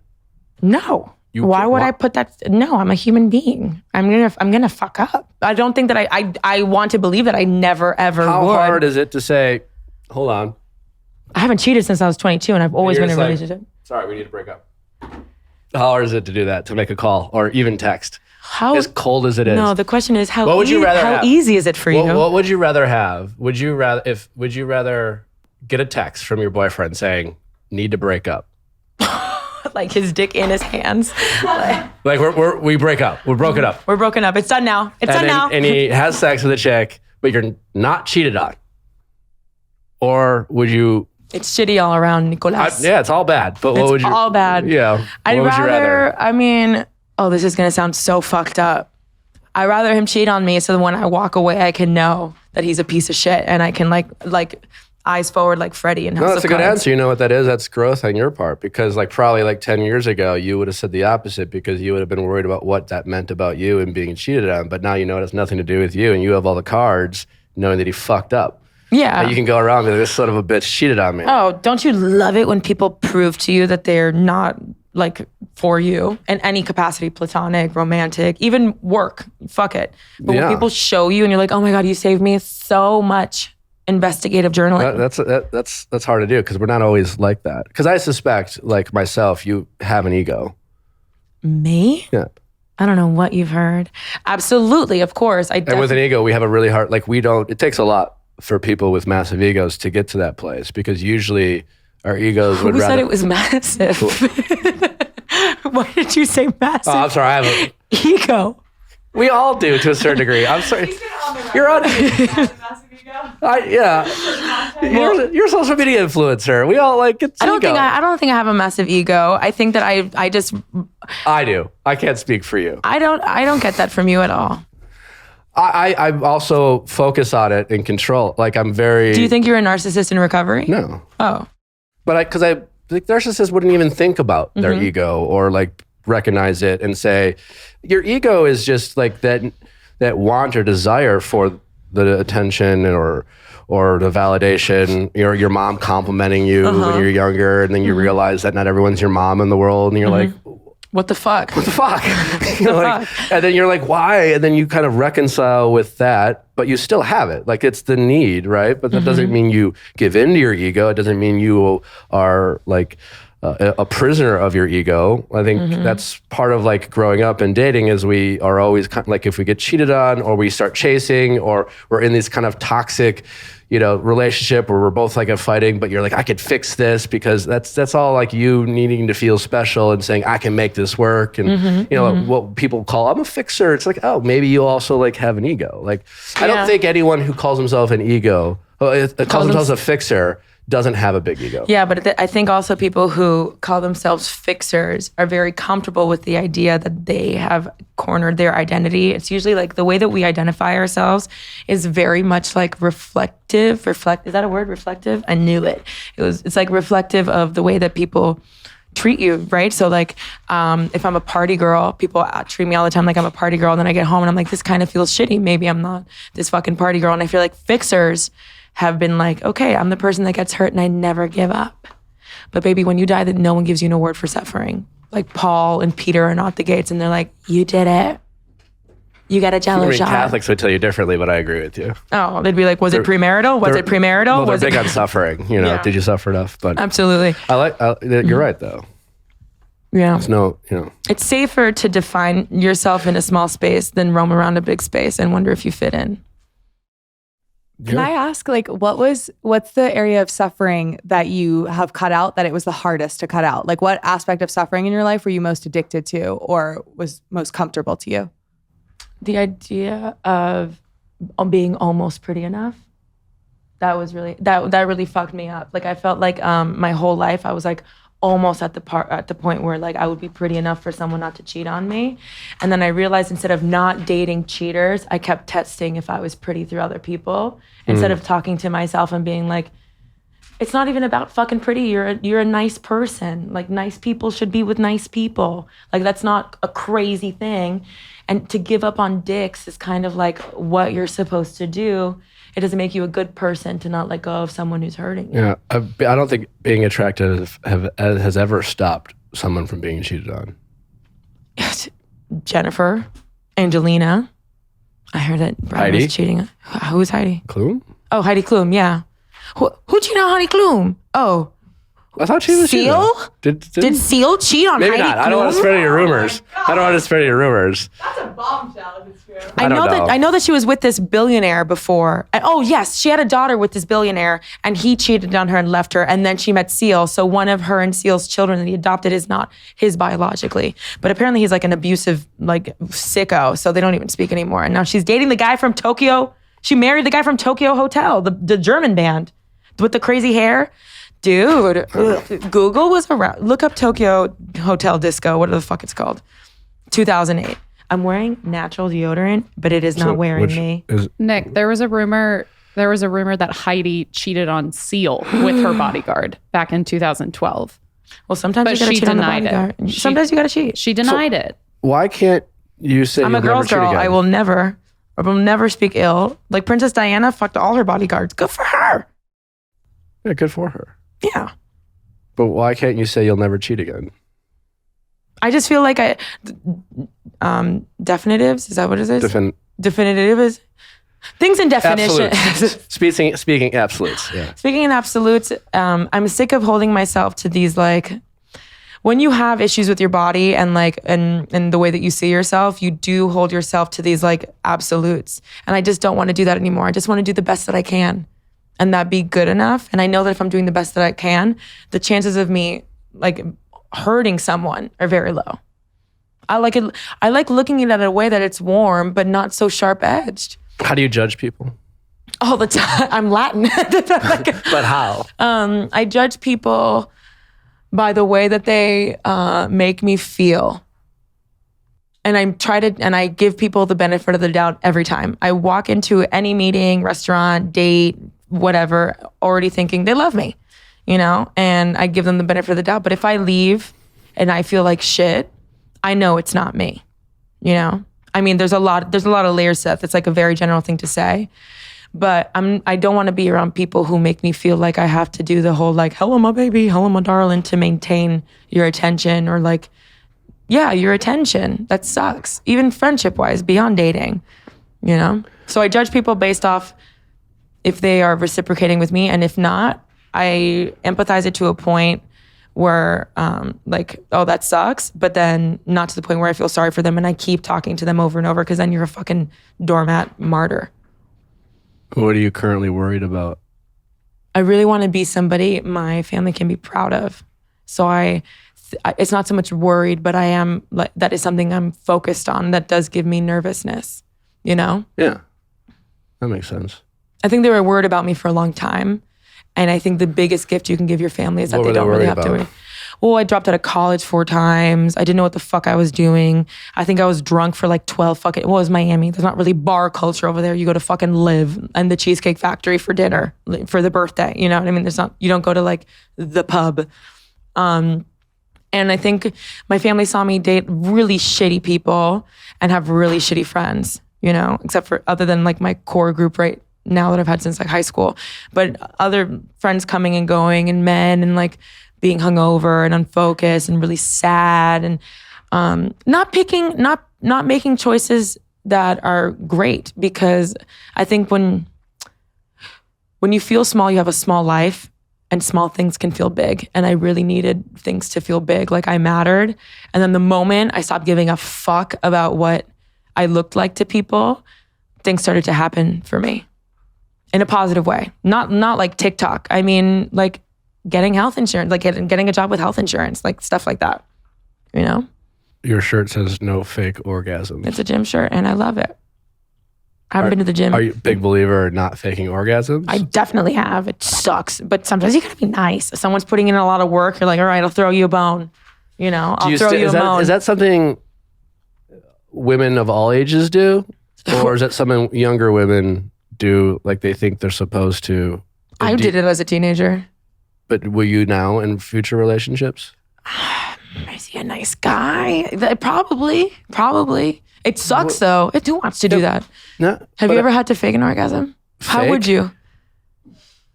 No. You Why can't- would why- I put that? No, I'm a human being. I'm gonna fuck up. I don't think that I want to believe that I never ever How would. hard is it to say, hold on? I haven't cheated since I was 22, and I've always You're been in just a like, relationship. Sorry, we need to break up. How hard is it to do that, to make a call or even text? How As cold as it is. No, the question is how. What would you rather how have? easy is it for you? What would you rather have? Would you rather get a text from your boyfriend saying, need to break up? Like his dick in his hands. Like we break up. We're broken up. We're broken up. It's done now. It's done now. And he has sex with a chick, but you're not cheated on. Or would you? It's shitty all around, Nicolas. Yeah, it's all bad. But what would you? It's all bad. Yeah. I'd what would you rather? I mean, oh, this is gonna sound so fucked up. I'd rather him cheat on me so that when I walk away, I can know that he's a piece of shit, and I can like eyes forward like Freddy and House No, that's of a good Cards. answer. You know what that is? That's growth on your part, because like probably like 10 years ago, you would have said the opposite because you would have been worried about what that meant about you and being cheated on. But now you know it has nothing to do with you, and you have all the cards knowing that he fucked up. Yeah. And you can go around and this son of a bitch cheated on me. Oh, don't you love it when people prove to you that they're not like for you in any capacity, platonic, romantic, even work, fuck it. But when people show you and you're like, oh my God, you saved me so much. Investigative journaling. That's hard to do because we're not always like that. Because I suspect, like myself, you have an ego. Me? Yeah. I don't know what you've heard. Absolutely, of course. And with an ego, we have a really hard, like we don't, it takes a lot for people with massive egos to get to that place because usually our egos would Who rather. said it was massive? Why did you say massive? Oh, I'm sorry. I have a, Ego. we all do to a certain degree. I'm sorry. You're on. You're a social media influencer. We all like it's I don't ego. think I have a massive ego. I think that I just I do. I can't speak for you. I don't get that from you at all. I also focus on it and control. Like I'm very. Do you think you're a narcissist in recovery? No. Oh. But because I like narcissists wouldn't even think about their ego or like recognize it and say, your ego is just like that want or desire for the attention or the validation, your mom complimenting you when you're younger, and then you realize that not everyone's your mom in the world, and you're like, What the fuck? what the fuck? You know, like, and then you're like, why? And then you kind of reconcile with that, but you still have it. Like it's the need, right? But that doesn't mean you give in to your ego. It doesn't mean you are like a prisoner of your ego. I think that's part of like growing up and dating is we are always kind of like if we get cheated on or we start chasing or we're in this kind of toxic, relationship where we're both like fighting, but you're like, I could fix this because that's all like you needing to feel special and saying, I can make this work. And what people call, I'm a fixer. It's like, oh, maybe you also like have an ego. Like, I don't think anyone who calls himself an ego, calls themselves a fixer doesn't have a big ego. Yeah, but I think also people who call themselves fixers are very comfortable with the idea that they have cornered their identity. It's usually like the way that we identify ourselves is very much like reflective. Is that a word? Reflective? I knew it. It's like reflective of the way that people treat you, right? So like, if I'm a party girl, people treat me all the time like I'm a party girl. And then I get home and I'm like, this kind of feels shitty. Maybe I'm not this fucking party girl. And I feel like fixers have been like, okay, I'm the person that gets hurt and I never give up. But baby, when you die, that no one gives you an award for suffering. Like Paul and Peter are not the gates and they're like, you did it. You got a jello shot. Catholics would tell you differently, but I agree with you. Oh, they'd be like, was it premarital? Was it premarital? Well, they're big on suffering. You know, did you suffer enough? But absolutely. You're right though. Yeah. There's no, It's safer to define yourself in a small space than roam around a big space and wonder if you fit in. Can I ask, like, what's the area of suffering that you have cut out that it was the hardest to cut out? Like, what aspect of suffering in your life were you most addicted to or was most comfortable to you? The idea of being almost pretty enough. That was really, that really fucked me up. Like, I felt like my whole life I was like almost at the point where like I would be pretty enough for someone not to cheat on me. And then I realized instead of not dating cheaters, I kept testing if I was pretty through other people instead of talking to myself and being like, it's not even about fucking pretty. You're a nice person. Like, nice people should be with nice people. Like, that's not a crazy thing. And to give up on dicks is kind of like what you're supposed to do. It doesn't make you a good person to not let go of someone who's hurting you. Yeah, I don't think being attractive has ever stopped someone from being cheated on. Jennifer, Angelina. I heard that Brian was cheating. Who's Heidi? Klum? Oh, Heidi Klum, yeah. Who cheated on Heidi Klum? Oh. I thought she was Seal? Did Seal cheat on Heidi Klum? Maybe not. I don't want to spread any rumors. I don't want to spread any rumors. That's a bombshell if it's true. I know that she was with this billionaire before. And, oh yes, she had a daughter with this billionaire and he cheated on her and left her. And then she met Seal. So one of her and Seal's children that he adopted is not his biologically. But apparently he's like an abusive, like, sicko. So they don't even speak anymore. And now she's dating the guy from Tokyo. She married the guy from Tokyo Hotel, the German band with the crazy hair. Dude, Google was around. Look up Tokyo Hotel Disco, whatever the fuck it's called. 2008. I'm wearing natural deodorant, but it is not wearing me. Nick, there was a rumor that Heidi cheated on Seal with her bodyguard back in 2012. Well, sometimes you gotta cheat on the bodyguard. Sometimes you gotta cheat. She denied it. Why can't you say I'm a girl's girl. I will never speak ill. Like Princess Diana fucked all her bodyguards. Good for her. Yeah, good for her. Yeah. But why can't you say you'll never cheat again? I just feel like definitives, is that what it is? Definitive is things in definition. Speaking absolutes. Yeah. Speaking in absolutes, I'm sick of holding myself to these, like, when you have issues with your body and like and the way that you see yourself, you do hold yourself to these like absolutes. And I just don't want to do that anymore. I just want to do the best that I can. And that be good enough. And I know that if I'm doing the best that I can, the chances of me like hurting someone are very low. I like it. I like looking at it in a way that it's warm, but not so sharp edged. How do you judge people? All the time. I'm Latin. But how? I judge people by the way that they make me feel. And I give people the benefit of the doubt every time. I walk into any meeting, restaurant, date, whatever, already thinking they love me, and I give them the benefit of the doubt. But if I leave and I feel like shit, I know it's not me, I mean, there's a lot of layers, Seth. It's like a very general thing to say, but I don't want to be around people who make me feel like I have to do the whole like, hello, my baby, hello, my darling, to maintain your attention or like, yeah, your attention. That sucks. Even friendship wise, beyond dating, So I judge people based off if they are reciprocating with me. And if not, I empathize it to a point where like, oh, that sucks. But then not to the point where I feel sorry for them. And I keep talking to them over and over because then you're a fucking doormat martyr. What are you currently worried about? I really want to be somebody my family can be proud of. So it's not so much worried, but I am like, that is something I'm focused on that does give me nervousness, Yeah, that makes sense. I think they were worried about me for a long time. And I think the biggest gift you can give your family is that What they were they don't really worried have to about? worry. Well, I dropped out of college 4 times. I didn't know what the fuck I was doing. I think I was drunk for like 12 fucking, well, it was Miami. There's not really bar culture over there. You go to fucking Live and the Cheesecake Factory for dinner, for the birthday. You know what I mean? You don't go to like the pub. And I think my family saw me date really shitty people and have really shitty friends, you know, except for other than like my core group right now that I've had since like high school. But other friends coming and going and men and like being hungover and unfocused and really sad and not making choices that are great, because I think when you feel small, you have a small life, and small things can feel big. And I really needed things to feel big, like I mattered. And then the moment I stopped giving a fuck about what I looked like to people, things started to happen for me in a positive way. Not like TikTok. I mean, like getting health insurance, like getting a job with health insurance, like stuff like that, you know? Your shirt says no fake orgasms. It's a gym shirt and I love it. I haven't been to the gym. Are you a big believer in not faking orgasms? I definitely have. It sucks, but sometimes you gotta be nice. If someone's putting in a lot of work, you're like, all right, I'll throw you a bone. You know, I'll throw you a bone. Is that something women of all ages do? Or is that something younger women do, like they think they're supposed to? I did it as a teenager. But will you now in future relationships? Is he a nice guy? Probably. It sucks though. Who wants to do that? No. Have you ever had to fake an orgasm? How would you?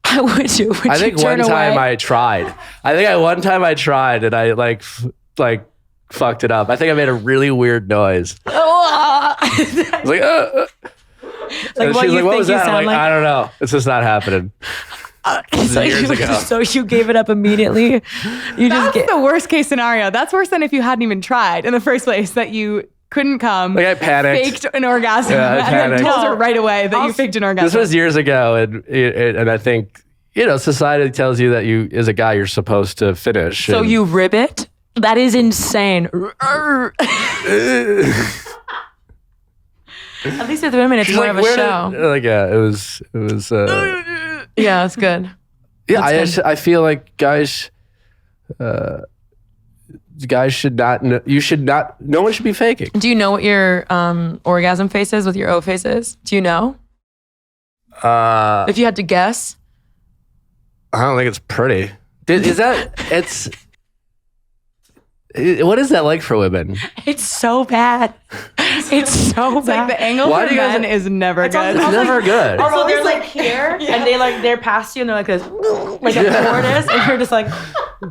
How would you? Would I think you turn one time away? I tried. And I like fucked it up. I think I made a really weird noise. I was like, Like and what she's you like, what think was you that? I'm sound like? I don't know. It's just not happening. Years ago. So you gave it up immediately. That's the worst case scenario. That's worse than if you hadn't even tried in the first place, that you couldn't come. Like I panicked. Faked an orgasm. Yeah, I and then panicked. told her right away that you faked an orgasm. This was years ago, and I think, you know, society tells you that you, as a guy, you're supposed to finish. So and- you ribbit? That is insane. At least with women, it's She's more like, of a where show. did- yeah, it was. Yeah, it's good. Yeah, That's I feel like guys should not. You should not. No one should be faking. Do you know what your orgasm face is with your O faces? Do you know? If you had to guess. I don't think it's pretty. Is that? It's. What is that like for women? It's so bad. It's so It's like bad. the angle Why for do you guys- men is never good. It's never good. Also, they're like here, and they're past you, and they're like this, like a tortoise, and you're just like,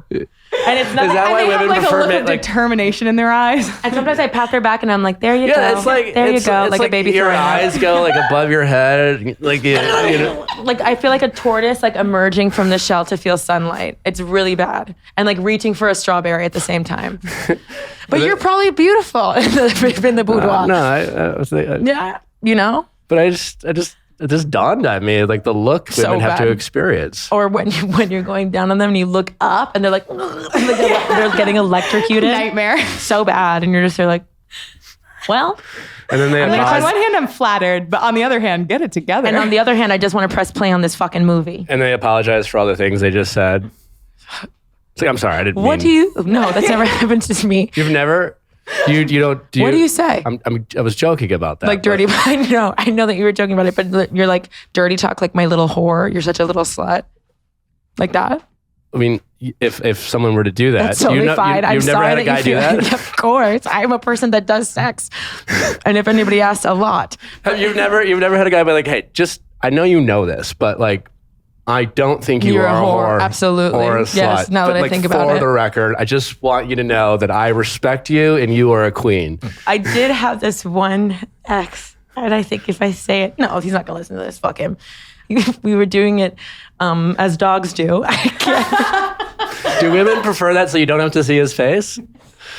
and it's nothing. Is that And why they have women like a prefer look men? of Like, determination in their eyes. And sometimes I pat their back, and I'm like, there you go. yeah, it's like there you it's, go, it's like a baby Your throwing up. eyes go like above your head, like you know. Like I feel like a tortoise, like emerging from the shell to feel sunlight. It's really bad, and like reaching for a strawberry at the same time. But you're probably beautiful in the boudoir. No, I was like, Yeah, you know. but it just dawned on me like the look So women have to bad. experience. Or when you're going down on them and you look up and they're like they're getting electrocuted. Nightmare. So bad, and you're just there like, well. And then they Like, on apologize. one hand, I'm flattered, but on the other hand, get it together. And on the other hand, I just want to press play on this fucking movie. And they apologize for all the things they just said. It's like, I'm sorry, I didn't What do mean. you? No, that's never happened to me. You've never. You don't. What do you say? I was joking about that. Like dirty. I know that you were joking about it, but you're like dirty talk, like my little whore. You're such a little slut, like that. I mean, if someone were to do that, That's totally fine. I'm You've never sorry had a guy you do feel that. Of course, I'm a person that does sex, and if anybody asks, a lot. You've never had a guy be like, hey, just I know you know this, but like, I don't think you You're are a a whore. whore. Absolutely. Or a slut. Yes, now But, that I like, think about for it. the record, I just want you to know that I respect you and you are a queen. I did have this one ex, and I think if I say it, no, he's not gonna listen to this. Fuck him. We were doing it as dogs do. I can't. Do women prefer that so you don't have to see his face?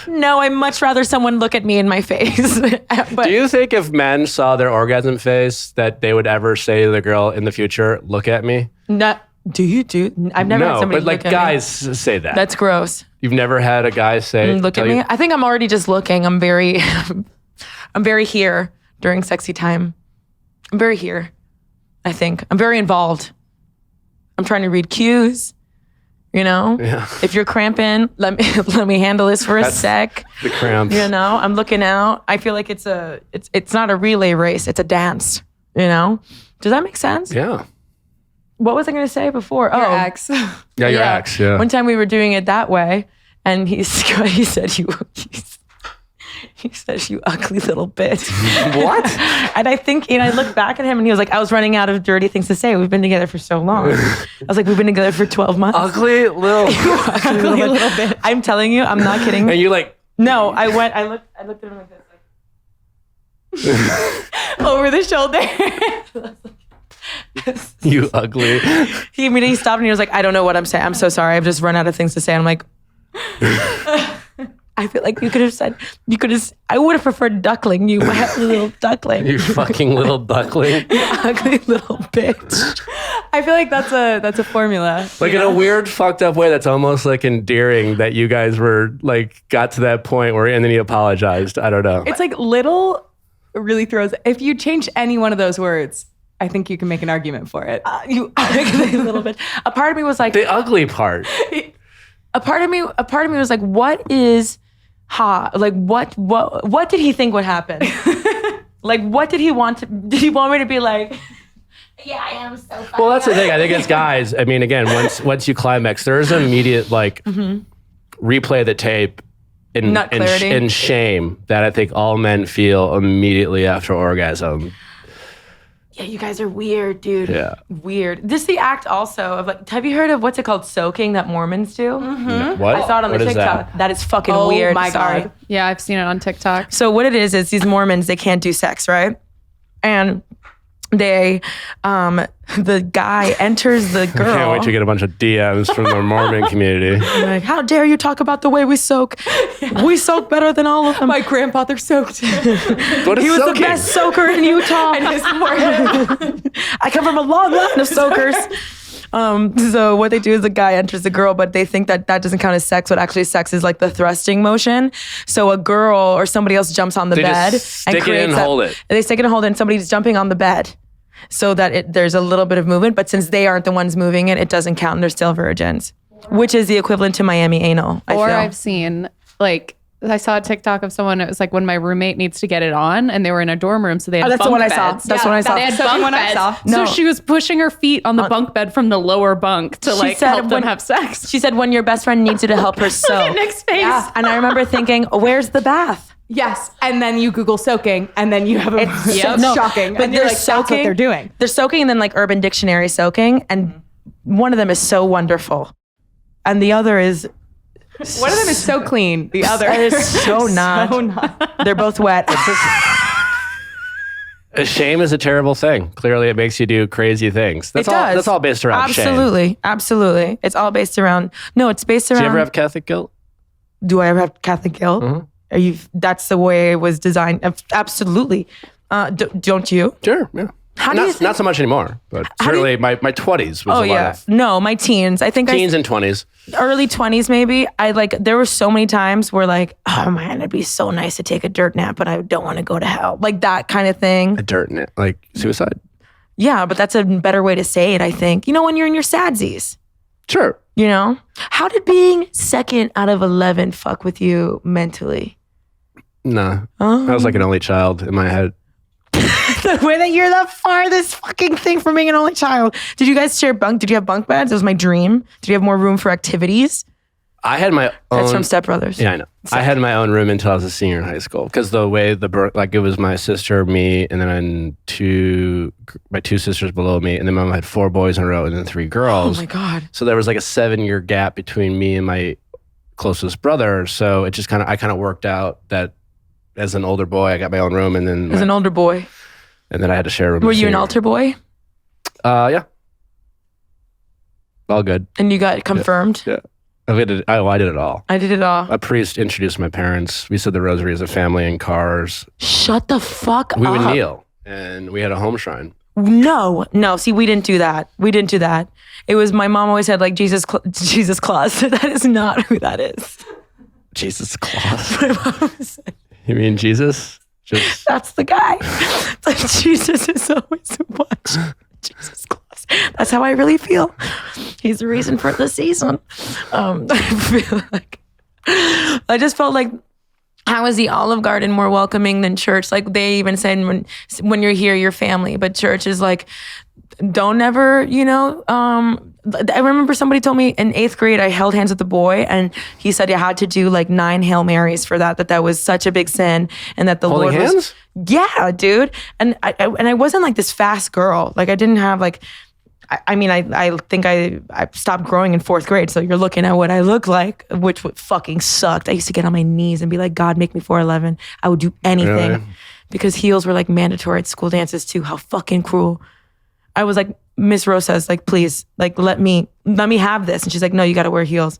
No, I'd much rather someone look at me in my face. But Do you think if men saw their orgasm face that they would ever say to the girl in the future, look at me? not, do you do? I've never had No, somebody but like look at me. guys say that. That's gross. You've never had a guy say, Look at tell me. you- I think I'm already just looking. I'm very, I'm very here during sexy time. I'm very here. I think I'm very involved. I'm trying to read cues. You know, if you're cramping, let me handle this for a sec. The cramps. You know, I'm looking out. I feel like it's not a relay race. It's a dance. You know, does that make sense? Yeah. What was I going to say before? Your ex. Yeah, your ex. Yeah. One time we were doing it that way, and he said you ugly little bitch. What? And I think, I looked back at him and he was like, I was running out of dirty things to say. We've been together for so long. I was like, we've been together for 12 months. Ugly little. Ugly little bitch. I'm telling you, I'm not kidding. And you like. No, I looked at him like this. Over the shoulder. You ugly. He immediately stopped and he was like, I don't know what I'm saying. I'm so sorry. I've just run out of things to say. I'm like, I feel like I would have preferred duckling, you ugly little duckling. You fucking little duckling. You ugly little bitch. I feel like that's a formula. Like in a weird, fucked up way that's almost like endearing that you guys were like, got to that point where, and then he apologized. I don't know. It's like little really throws, if you change any one of those words, I think you can make an argument for it. You ugly little bitch. A part of me was like, the ugly part. A part of me was like, what is like what did he think would happen? Like, what did he want me to be like? Yeah, I am so funny. Well, that's the thing. I think as guys, I mean, again, once you climax, there's an immediate like replay the tape in shame that I think all men feel immediately after orgasm. Yeah, you guys are weird, dude. Yeah. Weird. This is the act also of like, have you heard of what's it called? Soaking that Mormons do? No, what? I saw it on the What is TikTok. That is fucking Oh weird. my Sorry. God. Yeah, I've seen it on TikTok. So what it is these Mormons, they can't do sex, right? And they, the guy enters the girl. I can't wait to get a bunch of DMs from the Mormon community. Like, how dare you talk about the way we soak? We soak better than all of them. My grandfather soaked. What is He was soaking? the best soaker in Utah. And his forehead. I come from a long line of soakers. So what they do is the guy enters the girl, but they think that doesn't count as sex. What actually sex is like the thrusting motion. So a girl or somebody else jumps on the They bed just stick it in and hold it. They stick it and hold it, and somebody's jumping on the bed. So that there's a little bit of movement, but since they aren't the ones moving it, it doesn't count, and they're still virgins, which is the equivalent to Miami anal. I've seen I saw a TikTok of someone. It was like when my roommate needs to get it on, and they were in a dorm room, so they had that's bunk the one I beds. saw. That's the one I saw. They had Second bunk one I beds. saw. No. So she was pushing her feet on the bunk bed from the lower bunk to She said help them when- have sex. She said when your best friend needs you to help her sew. Nick's face. Yeah. And I remember thinking, where's the bath? Yes. And then you Google soaking and then you have a No, shocking. but And you're they're like, that's what soaking. they're doing. They're soaking and then like Urban Dictionary soaking. And one of them is so wonderful. And the other is One of them is so clean. The other is so not. So not. They're both wet. Shame is a terrible thing. Clearly, it makes you do crazy things. That's It all. does. That's all based around shame. Absolutely. It's all based around. No, it's based around. Do you ever have Catholic guilt? Do I ever have Catholic guilt? Are you? That's the way it was designed. Absolutely. Don't you? Sure. Yeah. How do you think? Not so much anymore, but certainly my 20s was a lot of No, my teens. I think teens and 20s. early 20s maybe. There were so many times where like, oh man, it'd be so nice to take a dirt nap, but I don't want to go to hell. Like that kind of thing. A dirt net, like suicide. Yeah, but that's a better way to say it, I think. You know, when you're in your sadsies. Sure. You know? How did being second out of 11 fuck with you mentally? No. I was like an only child in my head. The way that you're the farthest fucking thing from being an only child. Did you guys share bunk? Did you have bunk beds? It was my dream. Did you have more room for activities? I had my own. That's from Step Brothers. Yeah, I know. I had my own room until I was a senior in high school because the way it was my sister, me, and then my two sisters below me, and then my mom had 4 boys in a row and then 3 girls. Oh my God. So there was like a 7-year gap between me and my closest brother. So it just I kind of worked out that as an older boy, I got my own room, and then As an older boy. and then I had to share a room. Were with you an senior. altar boy? Yeah. All good. And you got confirmed? Yeah. I did it all. I did it all. A priest introduced my parents. We said the rosary as a family in cars. Shut the fuck We up. would kneel, and we had a home shrine. No. See, we didn't do that. It was my mom always had like Jesus Claus. That is not who that is. Jesus Claus. My mom said, You mean Jesus? Just that's the guy. It's like Jesus is always watching. Jesus Claus. That's how I really feel. He's the reason for the season. I feel like I just felt like, how is the Olive Garden more welcoming than church? Like they even said, when you're here, you're family. But church is like, don't ever, I remember somebody told me in 8th grade, I held hands with a boy and he said you had to do like 9 Hail Marys for that was such a big sin. And that the Holding Lord hands? Yeah, dude. And I wasn't like this fast girl. Like I didn't have like, I think I stopped growing in 4th grade. So you're looking at what I look like, which fucking sucked. I used to get on my knees and be like, God, make me 4'11". I would do anything Really? because heels were like mandatory at school dances too. How fucking cruel. I was like, Miss Rosa's like, please, like, let me have this. And she's like, no, you got to wear heels.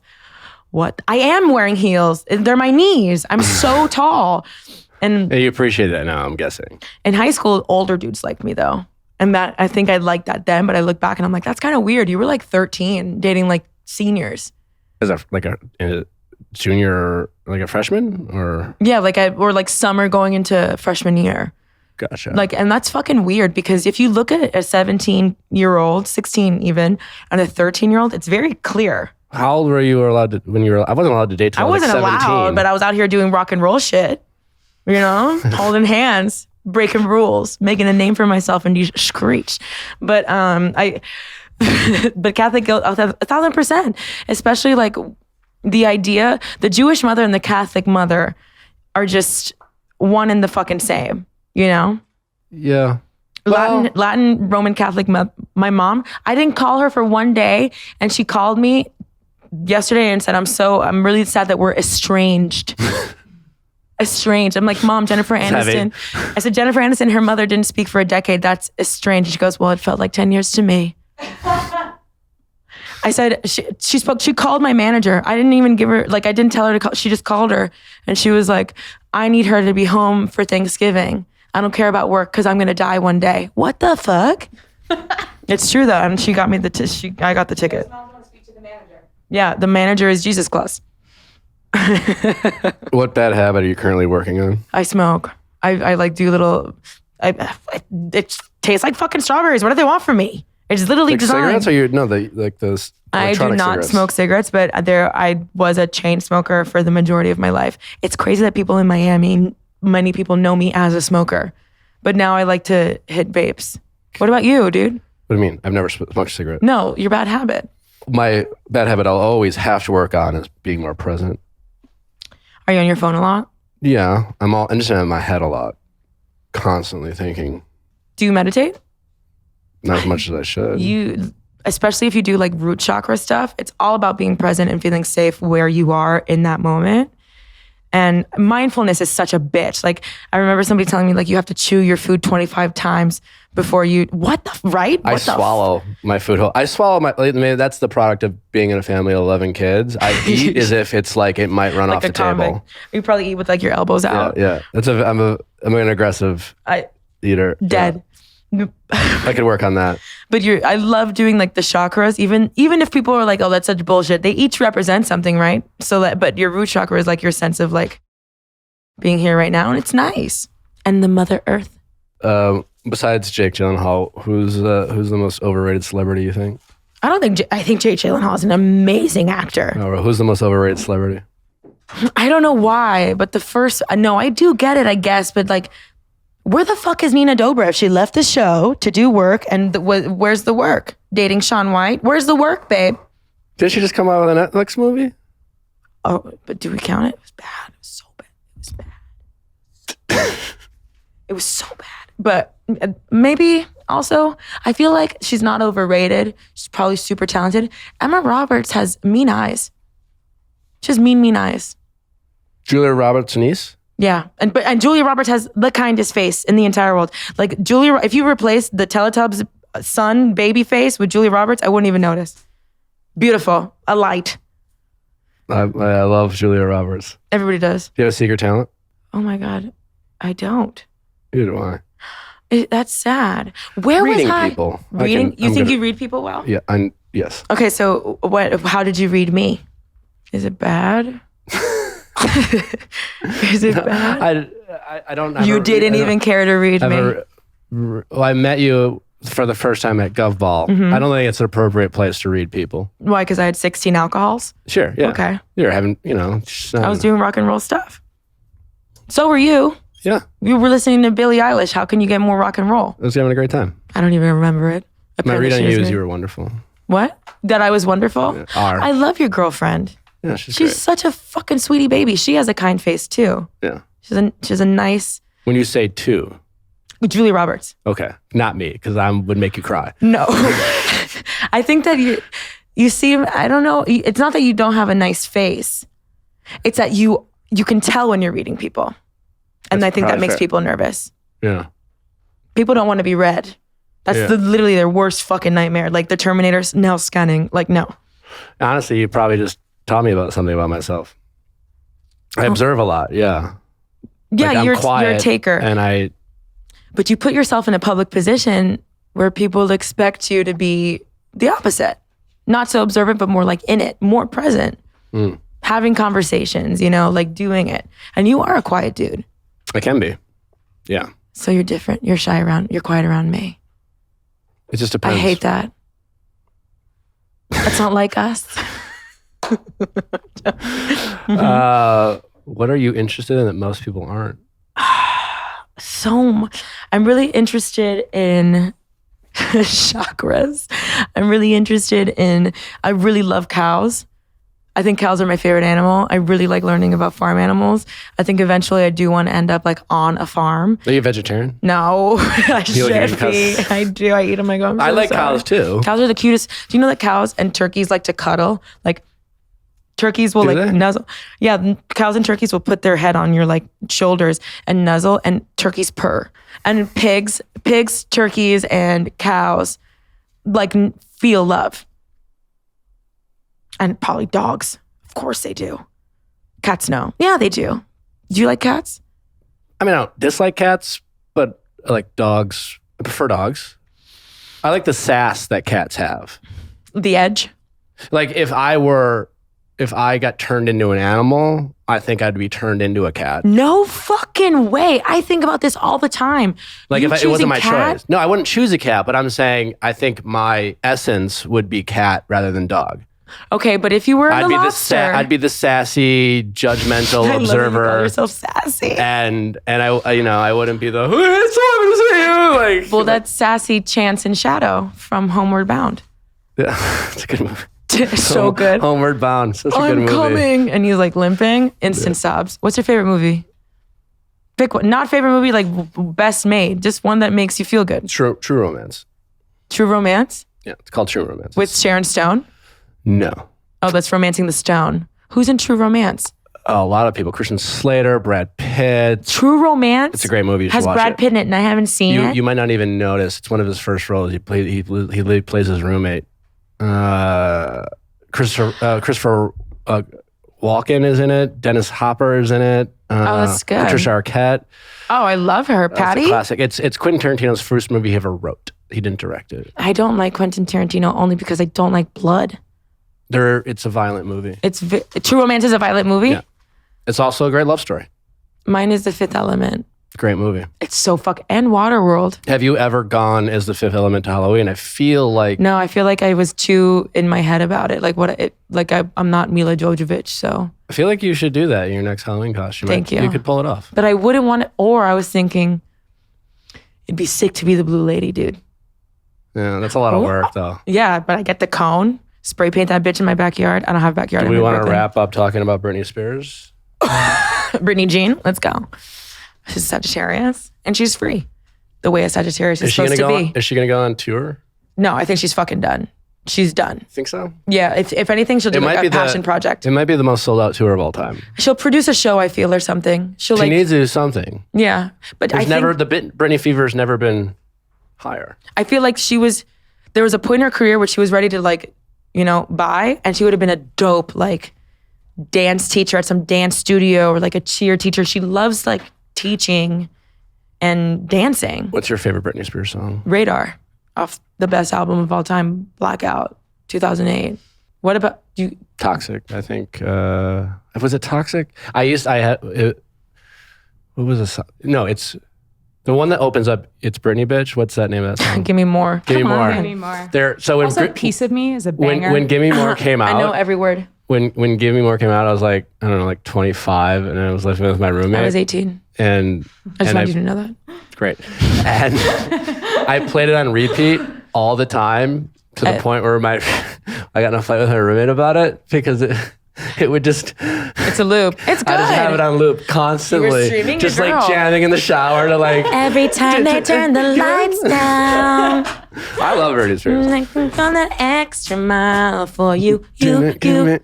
What? I am wearing heels. They're my knees. I'm so tall. And you appreciate that now, I'm guessing. in high school, older dudes liked me though. And that, I think I liked that then, but I look back and I'm like, that's kind of weird. You were like 13 dating like seniors. Is that like a junior, like a freshman or? Yeah, or like summer going into freshman year. Gotcha. Like, and that's fucking weird because if you look at a 17-year-old, 16 even, and a 13-year-old, it's very clear. How old were you allowed to, when you were, I wasn't allowed to date till I I was wasn't like 17. allowed, but I was out here doing rock and roll shit, holding hands, breaking rules, making a name for myself, and you screech. But but Catholic guilt, 1,000%, especially like the idea, the Jewish mother and the Catholic mother are just one and the fucking same, Yeah. Well, Latin Roman Catholic. My mom, I didn't call her for one day, and she called me yesterday and said, I'm really sad that we're estranged. Estranged. I'm like, Mom, Jennifer Aniston. I said, Jennifer Aniston, her mother didn't speak for a decade. That's estranged. She goes, well, it felt like 10 years to me. I said, she called my manager. I didn't even give her, like, I didn't tell her to call. She just called her and she was like, I need her to be home for Thanksgiving. I don't care about work because I'm going to die one day. What the fuck? It's true though. And she got me I got the ticket. Yeah, the manager is Jesus Claus. what bad habit are you currently working on? I smoke. I like do little, it tastes like fucking strawberries. What do they want from me? It's literally Like designed. cigarettes or like those I do not cigarettes? smoke cigarettes, but I was a chain smoker for the majority of my life. It's crazy that people in Miami, many people know me as a smoker, but now I like to hit vapes. What about you, dude? What do you mean? I've never smoked a cigarette. No, your bad habit. My bad habit I'll always have to work on is being more present. Are you on your phone a lot? Yeah, I'm just in my head a lot, constantly thinking. Do you meditate? Not as much as I should. Especially if you do like root chakra stuff, it's all about being present and feeling safe where you are in that moment. And mindfulness is such a bitch. Like I remember somebody telling me like you have to chew your food 25 times before you, I swallow my food whole. I swallow maybe that's the product of being in a family of 11 kids. I eat as if it's like it might run like off the comic. table. You probably eat with like your elbows out. Yeah. I'm an aggressive eater. Dead. Yeah. I could work on that. But I love doing like the chakras, even if people are like, oh, that's such bullshit. They each represent something, right? But your root chakra is like your sense of like being here right now, and it's nice. And the Mother Earth. Besides Jake Gyllenhaal, who's the most overrated celebrity you think? I think Jake Gyllenhaal is an amazing actor. Oh, who's the most overrated celebrity? I don't know why, but I do get it, I guess, but like, where the fuck is Nina Dobrev? She left the show to do work, and where's the work? Dating Shaun White? Where's the work, babe? Did she just come out with a Netflix movie? Oh, but do we count it? It was bad. It was so bad. It was bad. It was so bad. But maybe also, I feel like she's not overrated. She's probably super talented. Emma Roberts has mean eyes. She has mean eyes. Julia Roberts' niece? Yeah, and Julia Roberts has the kindest face in the entire world. Like Julia, if you replace the Teletubbies son baby face with Julia Roberts, I wouldn't even notice. Beautiful, a light. I love Julia Roberts. Everybody does. Do you have a secret talent? Oh my God, I don't. Neither do I. That's sad. Reading people. Reading? You think you read people well? Yeah, yes. Okay, so how did you read me? Is it bad? Is it bad? I don't. You didn't even care to read me. Well, I met you for the first time at GovBall. Mm-hmm. I don't think it's an appropriate place to read people. Why? Because I had 16 alcohols. Sure, yeah. Okay. You're having, I was doing rock and roll stuff. So were you. Yeah, You were listening to Billie Eilish. How can you get more rock and roll? I was having a great time. I don't even remember it. My read on Apparently she was you is great. you were wonderful. What? That I was wonderful? Are. I love your girlfriend. Yeah, she's She's great. such a fucking sweetie baby. She has a kind face too. Yeah. She's a nice When you say two, Julia Roberts. okay, not me, because I would make you cry. No. I think that you seem, I don't know, it's not that you don't have a nice face. It's that you can tell when you're reading people. And That's I think that probably makes fair. people nervous. Yeah. People don't want to be read. That's Yeah. literally their worst fucking nightmare. Like the Terminator's now scanning. Like, no. Honestly, you probably just taught me about something about myself. I observe a lot, yeah. Yeah, Like, I'm you're a quiet, taker. And But you put yourself in a public position where people expect you to be the opposite. Not so observant, but more like in it, more present. Having conversations, like doing it. And you are a quiet dude. I can be. Yeah. So you're different. You're you're quiet around me. It just I depends. hate that. That's not like us. What are you interested in that most people aren't? So much. I'm really interested in chakras. I'm really interested in, I really love cows. I think cows are my favorite animal. I really like learning about farm animals. I think eventually I do want to end up like on a farm. Are you a vegetarian? No, I You like should eating be. cows? I do. I eat them. I go, I'm I so like sorry. cows too. Cows are the cutest. Do you know that cows and turkeys like to cuddle? Like turkeys will Do like they? nuzzle. Yeah, cows and turkeys will put their head on your like shoulders and nuzzle, and turkeys purr. And pigs, turkeys, and cows like feel love. And probably dogs. Of course they do. Cats, no. Yeah, they do. Do you like cats? I mean, I don't dislike cats, but I like dogs. I prefer dogs. I like the sass that cats have. The edge. Like if I got turned into an animal, I think I'd be turned into a cat. No fucking way. I think about this all the time. Like You if it wasn't choosing my cat? choice. No, I wouldn't choose a cat, but I'm saying I think my essence would be cat rather than dog. Okay, but if you were I'd the be lobster, I'd be the sassy, judgmental I love you call observer, yourself sassy. and I wouldn't be the it's happened to you like. Well, that's sassy Chance and Shadow from Homeward Bound. Yeah, it's a good movie. So good. Homeward Bound, such a good I'm movie. coming, and he's like limping. Instant sobs. What's your favorite movie? Pick one. Not favorite movie, like best made. Just one that makes you feel good. True Romance. True Romance Yeah, it's called True Romance. with Sharon Stone. No. Oh, that's Romancing the Stone. Who's in True Romance? Oh, a lot of people. Christian Slater, Brad Pitt. True Romance. It's a great movie. You should Has watch Brad it. Pitt in it, and I haven't seen it. You might not even notice. It's one of his first roles. He plays his roommate. Christopher Walken is in it. Dennis Hopper is in it. that's good. Patricia Arquette. Oh, I love her. That's a Patty? classic. It's Quentin Tarantino's first movie he ever wrote. He didn't direct it. I don't like Quentin Tarantino only because I don't like blood. It's a violent movie. True Romance is a violent movie. Yeah. It's also a great love story. Mine is The Fifth Element. Great movie. It's so and Waterworld. Have you ever gone as the fifth element to Halloween? I feel like No, I feel like I was too in my head about it. I'm not Mila Jovovich, so. you should do that in your next Halloween costume. Thank you. You could pull it off. But I wouldn't want it, or I was thinking it'd be sick to be the Blue Lady, dude. Yeah, that's a lot of work though. Yeah, but I get the cone, spray paint that bitch in my backyard. I don't have a backyard. Do we want to wrap up talking about Britney Spears? Brittany Jean, let's go. She's Sagittarius, and she's free. The way a Sagittarius is supposed to be. Is she gonna go on tour? No, I think she's fucking done. She's done. Think so? Yeah, if anything, she'll do like a passion project. It might be the most sold out tour of all time. She'll produce a show, I feel, or something. She needs to do something. Yeah, but The Britney fever's never been higher. I feel like there was a point in her career where she was ready to buy, and she would have been a dope dance teacher at some dance studio or like a cheer teacher. She loves teaching and dancing. What's your favorite Britney Spears song? Radar, off the best album of all time, Blackout, 2008. What about you? Toxic, I think. Was it Toxic? What was the song? No, it's The one that opens up, it's Britney, bitch. What's that name of that song? Give me more. Give me more. Give me more. There. So when Also, Piece of Me is a banger. when Give Me More came out, I know every word. when Give Me More came out, I was like, I don't know, like 25, and I was living with my roommate. I was 18. And I just wanted you to know that. Great. And I played it on repeat all the time to the point where I got in a fight with my roommate about it because it would just. It's a loop. It's good. I just have it on loop constantly. You were streaming just your like girl. jamming in the shower to like. Every time they turn the lights down. I love Britney Spears. Like on that extra mile for you, perfection.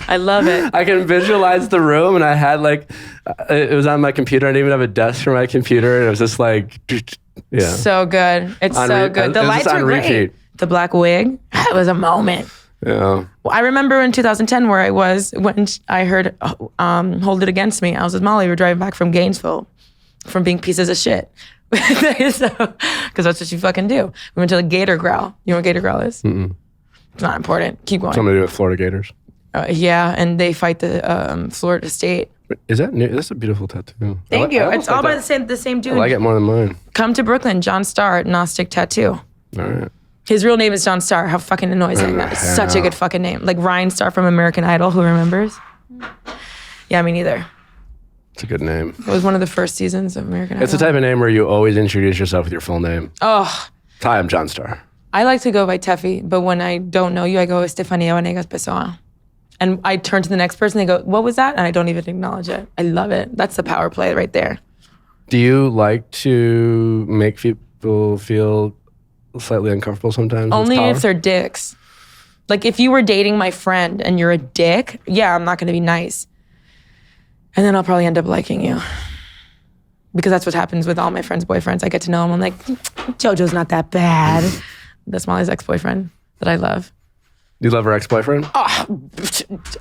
I love it. I can visualize the room, and I had like, it was on my computer. I didn't even have a desk for my computer, and it was just like, yeah. So good. It's so good. The lights were great. Repeat. The black wig, that was a moment. Yeah. Well, I remember in 2010 where I was when I heard Hold It Against Me. I was with Molly. We were driving back from Gainesville from being pieces of shit. Because that's what you fucking do. We went to the Gator Growl. You know what Gator Growl is? Mm-mm. It's not important. Keep going. Something to do with Florida Gators. Yeah, and they fight the Florida State. Is that new? That's a beautiful tattoo. Thank you. It's all by the same dude. I like it more than mine. Come to Brooklyn, John Starr, Gnostic Tattoo. All right. His real name is John Starr. How fucking annoying that is. Such a good fucking name. Like Ryan Starr from American Idol, who remembers? Yeah, me neither. It's a good name. It was one of the first seasons of American Idol. It's the type of name where you always introduce yourself with your full name. Oh, Hi, I'm John Starr. I like to go by Tefi, but when I don't know you, I go Estefania Vanegas Pessoa. And I turn to the next person, they go, what was that? And I don't even acknowledge it. I love it. That's the power play right there. Do you like to make people feel slightly uncomfortable sometimes? Only if they're dicks. Like if you were dating my friend and you're a dick, yeah, I'm not gonna be nice. And then I'll probably end up liking you. Because that's what happens with all my friends' boyfriends. I get to know them, I'm like, JoJo's not that bad. That's Molly's ex-boyfriend that I love. You love her ex-boyfriend? Oh,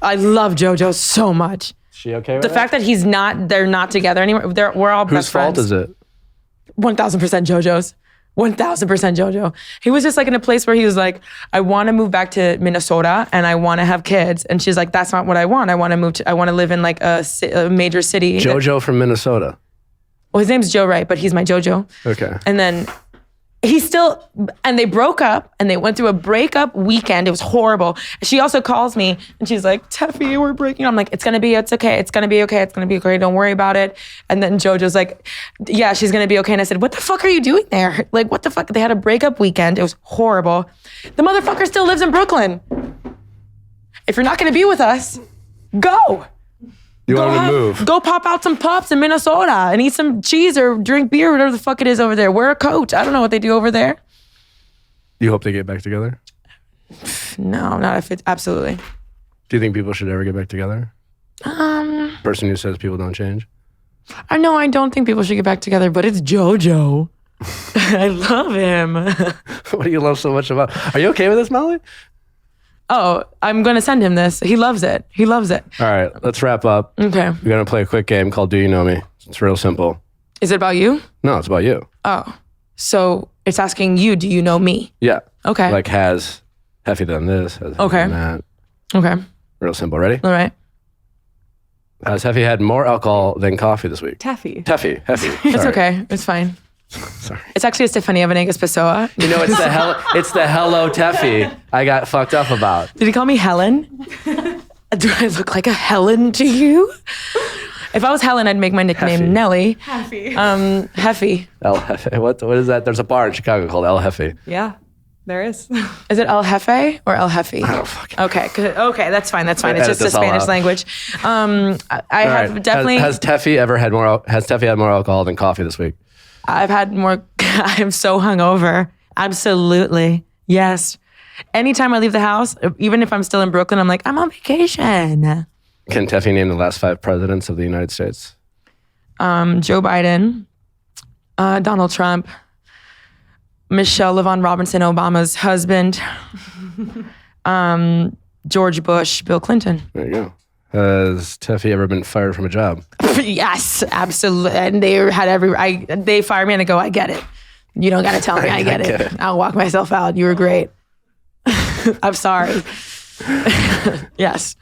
I love JoJo so much. Is she okay with The fact that they're not together anymore, we're all Whose best friends. fault is it? 1,000% JoJo's. 1,000% JoJo. He was just like in a place where he was like, I want to move back to Minnesota and I want to have kids. And she's like, that's not what I want. I want to live in like a major city. JoJo from Minnesota. Well, his name's Joe Wright, but he's my JoJo. Okay. And then and they broke up and they went through a breakup weekend. It was horrible. She also calls me and she's like, Tefi, we're breaking up. I'm like, it's okay. It's going to be okay. Don't worry about it. And then JoJo's like, yeah, she's going to be okay. And I said, what the fuck are you doing there? Like, what the fuck? They had a breakup weekend. It was horrible. The motherfucker still lives in Brooklyn. If you're not going to be with us, go. You want him to move? Go pop out some pups in Minnesota and eat some cheese or drink beer, whatever the fuck it is over there. Wear a coat. I don't know what they do over there. You hope they get back together? No, not if it's absolutely. Do you think people should ever get back together? Person who says people don't change? I know I don't think people should get back together, but it's JoJo. I love him. What do you love so much about? Are you okay with this, Molly? Oh, I'm going to send him this. He loves it. All right, let's wrap up. Okay. We're going to play a quick game called Do You Know Me? It's real simple. Is it about you? No, it's about you. Oh, so it's asking you, do you know me? Yeah. Okay. Like, has Tefi done this? Has Tefi Okay. done that? Okay. Real simple. Ready? All right. Has Tefi had more alcohol than coffee this week? Tefi. Tefi. It's okay. It's fine. Sorry. It's actually Estefania Vanegas Pessoa. You know, it's the hello Tefi I got fucked up about. Did he call me Helen? Do I look like a Helen to you? If I was Helen, I'd make my nickname Heffy. Nelly. Tefi. Heffy. El Jefe. What is that? There's a bar in Chicago called El Jefe. Yeah, there is. Is it El Jefe or El Jeffy? I don't fucking Okay, that's fine. It's Edit just a this all Spanish out. language. I All have right. definitely. Has Tefi had more alcohol than coffee this week? I've had more. I'm so hungover. Absolutely. Yes. Anytime I leave the house, even if I'm still in Brooklyn, I'm like, I'm on vacation. Can Tefi name the last 5 presidents of the United States? Joe Biden, Donald Trump, Michelle LaVaughn Robinson, Obama's husband, George Bush, Bill Clinton. There you go. Has Tefi ever been fired from a job? Yes, absolutely. And they had they fire me and I go, I get it. You don't got to tell me I get it. I'll walk myself out. You were great. I'm sorry. Yes.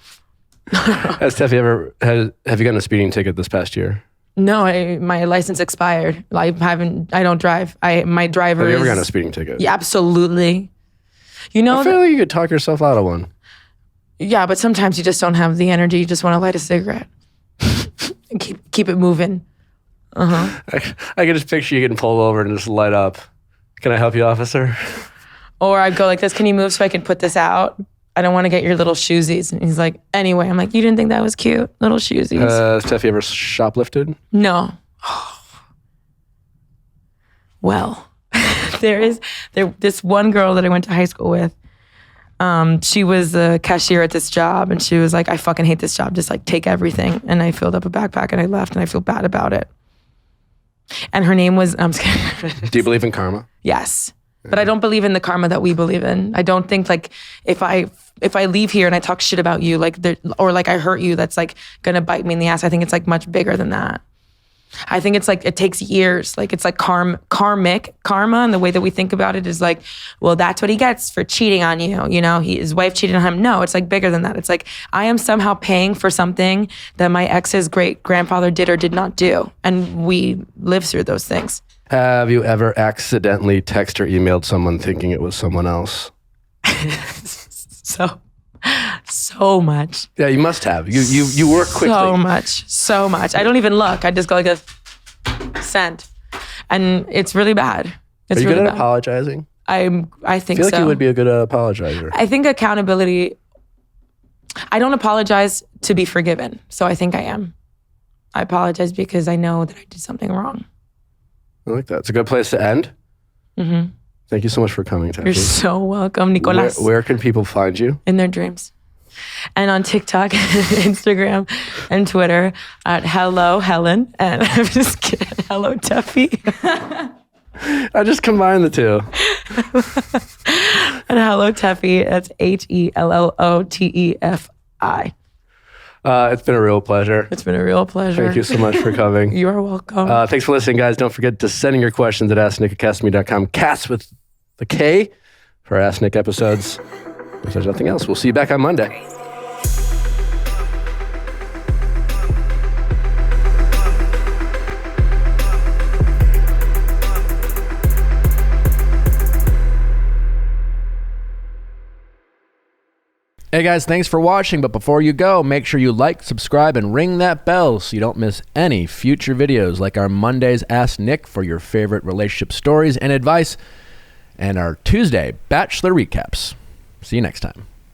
Have you gotten a speeding ticket this past year? No, my license expired. I don't drive. My driver Have you is... ever gotten a speeding ticket? Yeah, absolutely. You know, I feel like you could talk yourself out of one. yeah, but sometimes you just don't have the energy. You just want to light a cigarette and keep it moving. I can just picture you getting pulled over and just light up. Can I help you, officer? Or I'd go like this, can you move so I can put this out? I don't want to get your little shoesies. And he's like, anyway. I'm like, you didn't think that was cute? Little shoesies. Has Tefi ever shoplifted? No. Well, there's this one girl that I went to high school with. She was a cashier at this job, and she was like, I fucking hate this job. Just like take everything. And I filled up a backpack and I left, and I feel bad about it. And her name was, I'm scared. Do you believe in karma? Yes. But I don't believe in the karma that we believe in. I don't think like if I leave here and I talk shit about you, like or like I hurt you, that's like gonna bite me in the ass. I think it's like much bigger than that. I think it's like it takes years. Like it's like karmic karma, and the way that we think about it is like, well, that's what he gets for cheating on you. You know, his wife cheated on him. No, it's like bigger than that. It's like I am somehow paying for something that my ex's great grandfather did or did not do, and we live through those things. Have you ever accidentally texted or emailed someone thinking it was someone else? So much. Yeah, you must have. You work quickly. So much. I don't even look. I just go like a send, and it's really bad. It's Are you really good at bad. apologizing? I think I feel like so. you would be a good apologizer. I think accountability. I don't apologize to be forgiven, so I think I am. I apologize because I know that I did something wrong. I like that. It's a good place to end. Mm-hmm. Thank you so much for coming, Tefi. You're so welcome, Nicolas. Where can people find you? In their dreams. And on TikTok, Instagram, and Twitter at Hello Helen. And I'm just kidding. Hello Tefi. I just combined the two. And Hello Tefi. That's HELLOTEFI. It's been a real pleasure. It's been a real pleasure. Thank you so much for coming. You are welcome. Thanks for listening, guys. Don't forget to send in your questions at AskNick@castme.com. Cast with the K for Ask Nick episodes. If there's nothing else, we'll see you back on Monday. Hey guys, thanks for watching, but before you go, make sure you like, subscribe, and ring that bell so you don't miss any future videos like our Monday's Ask Nick for your favorite relationship stories and advice, and our Tuesday Bachelor recaps. See you next time.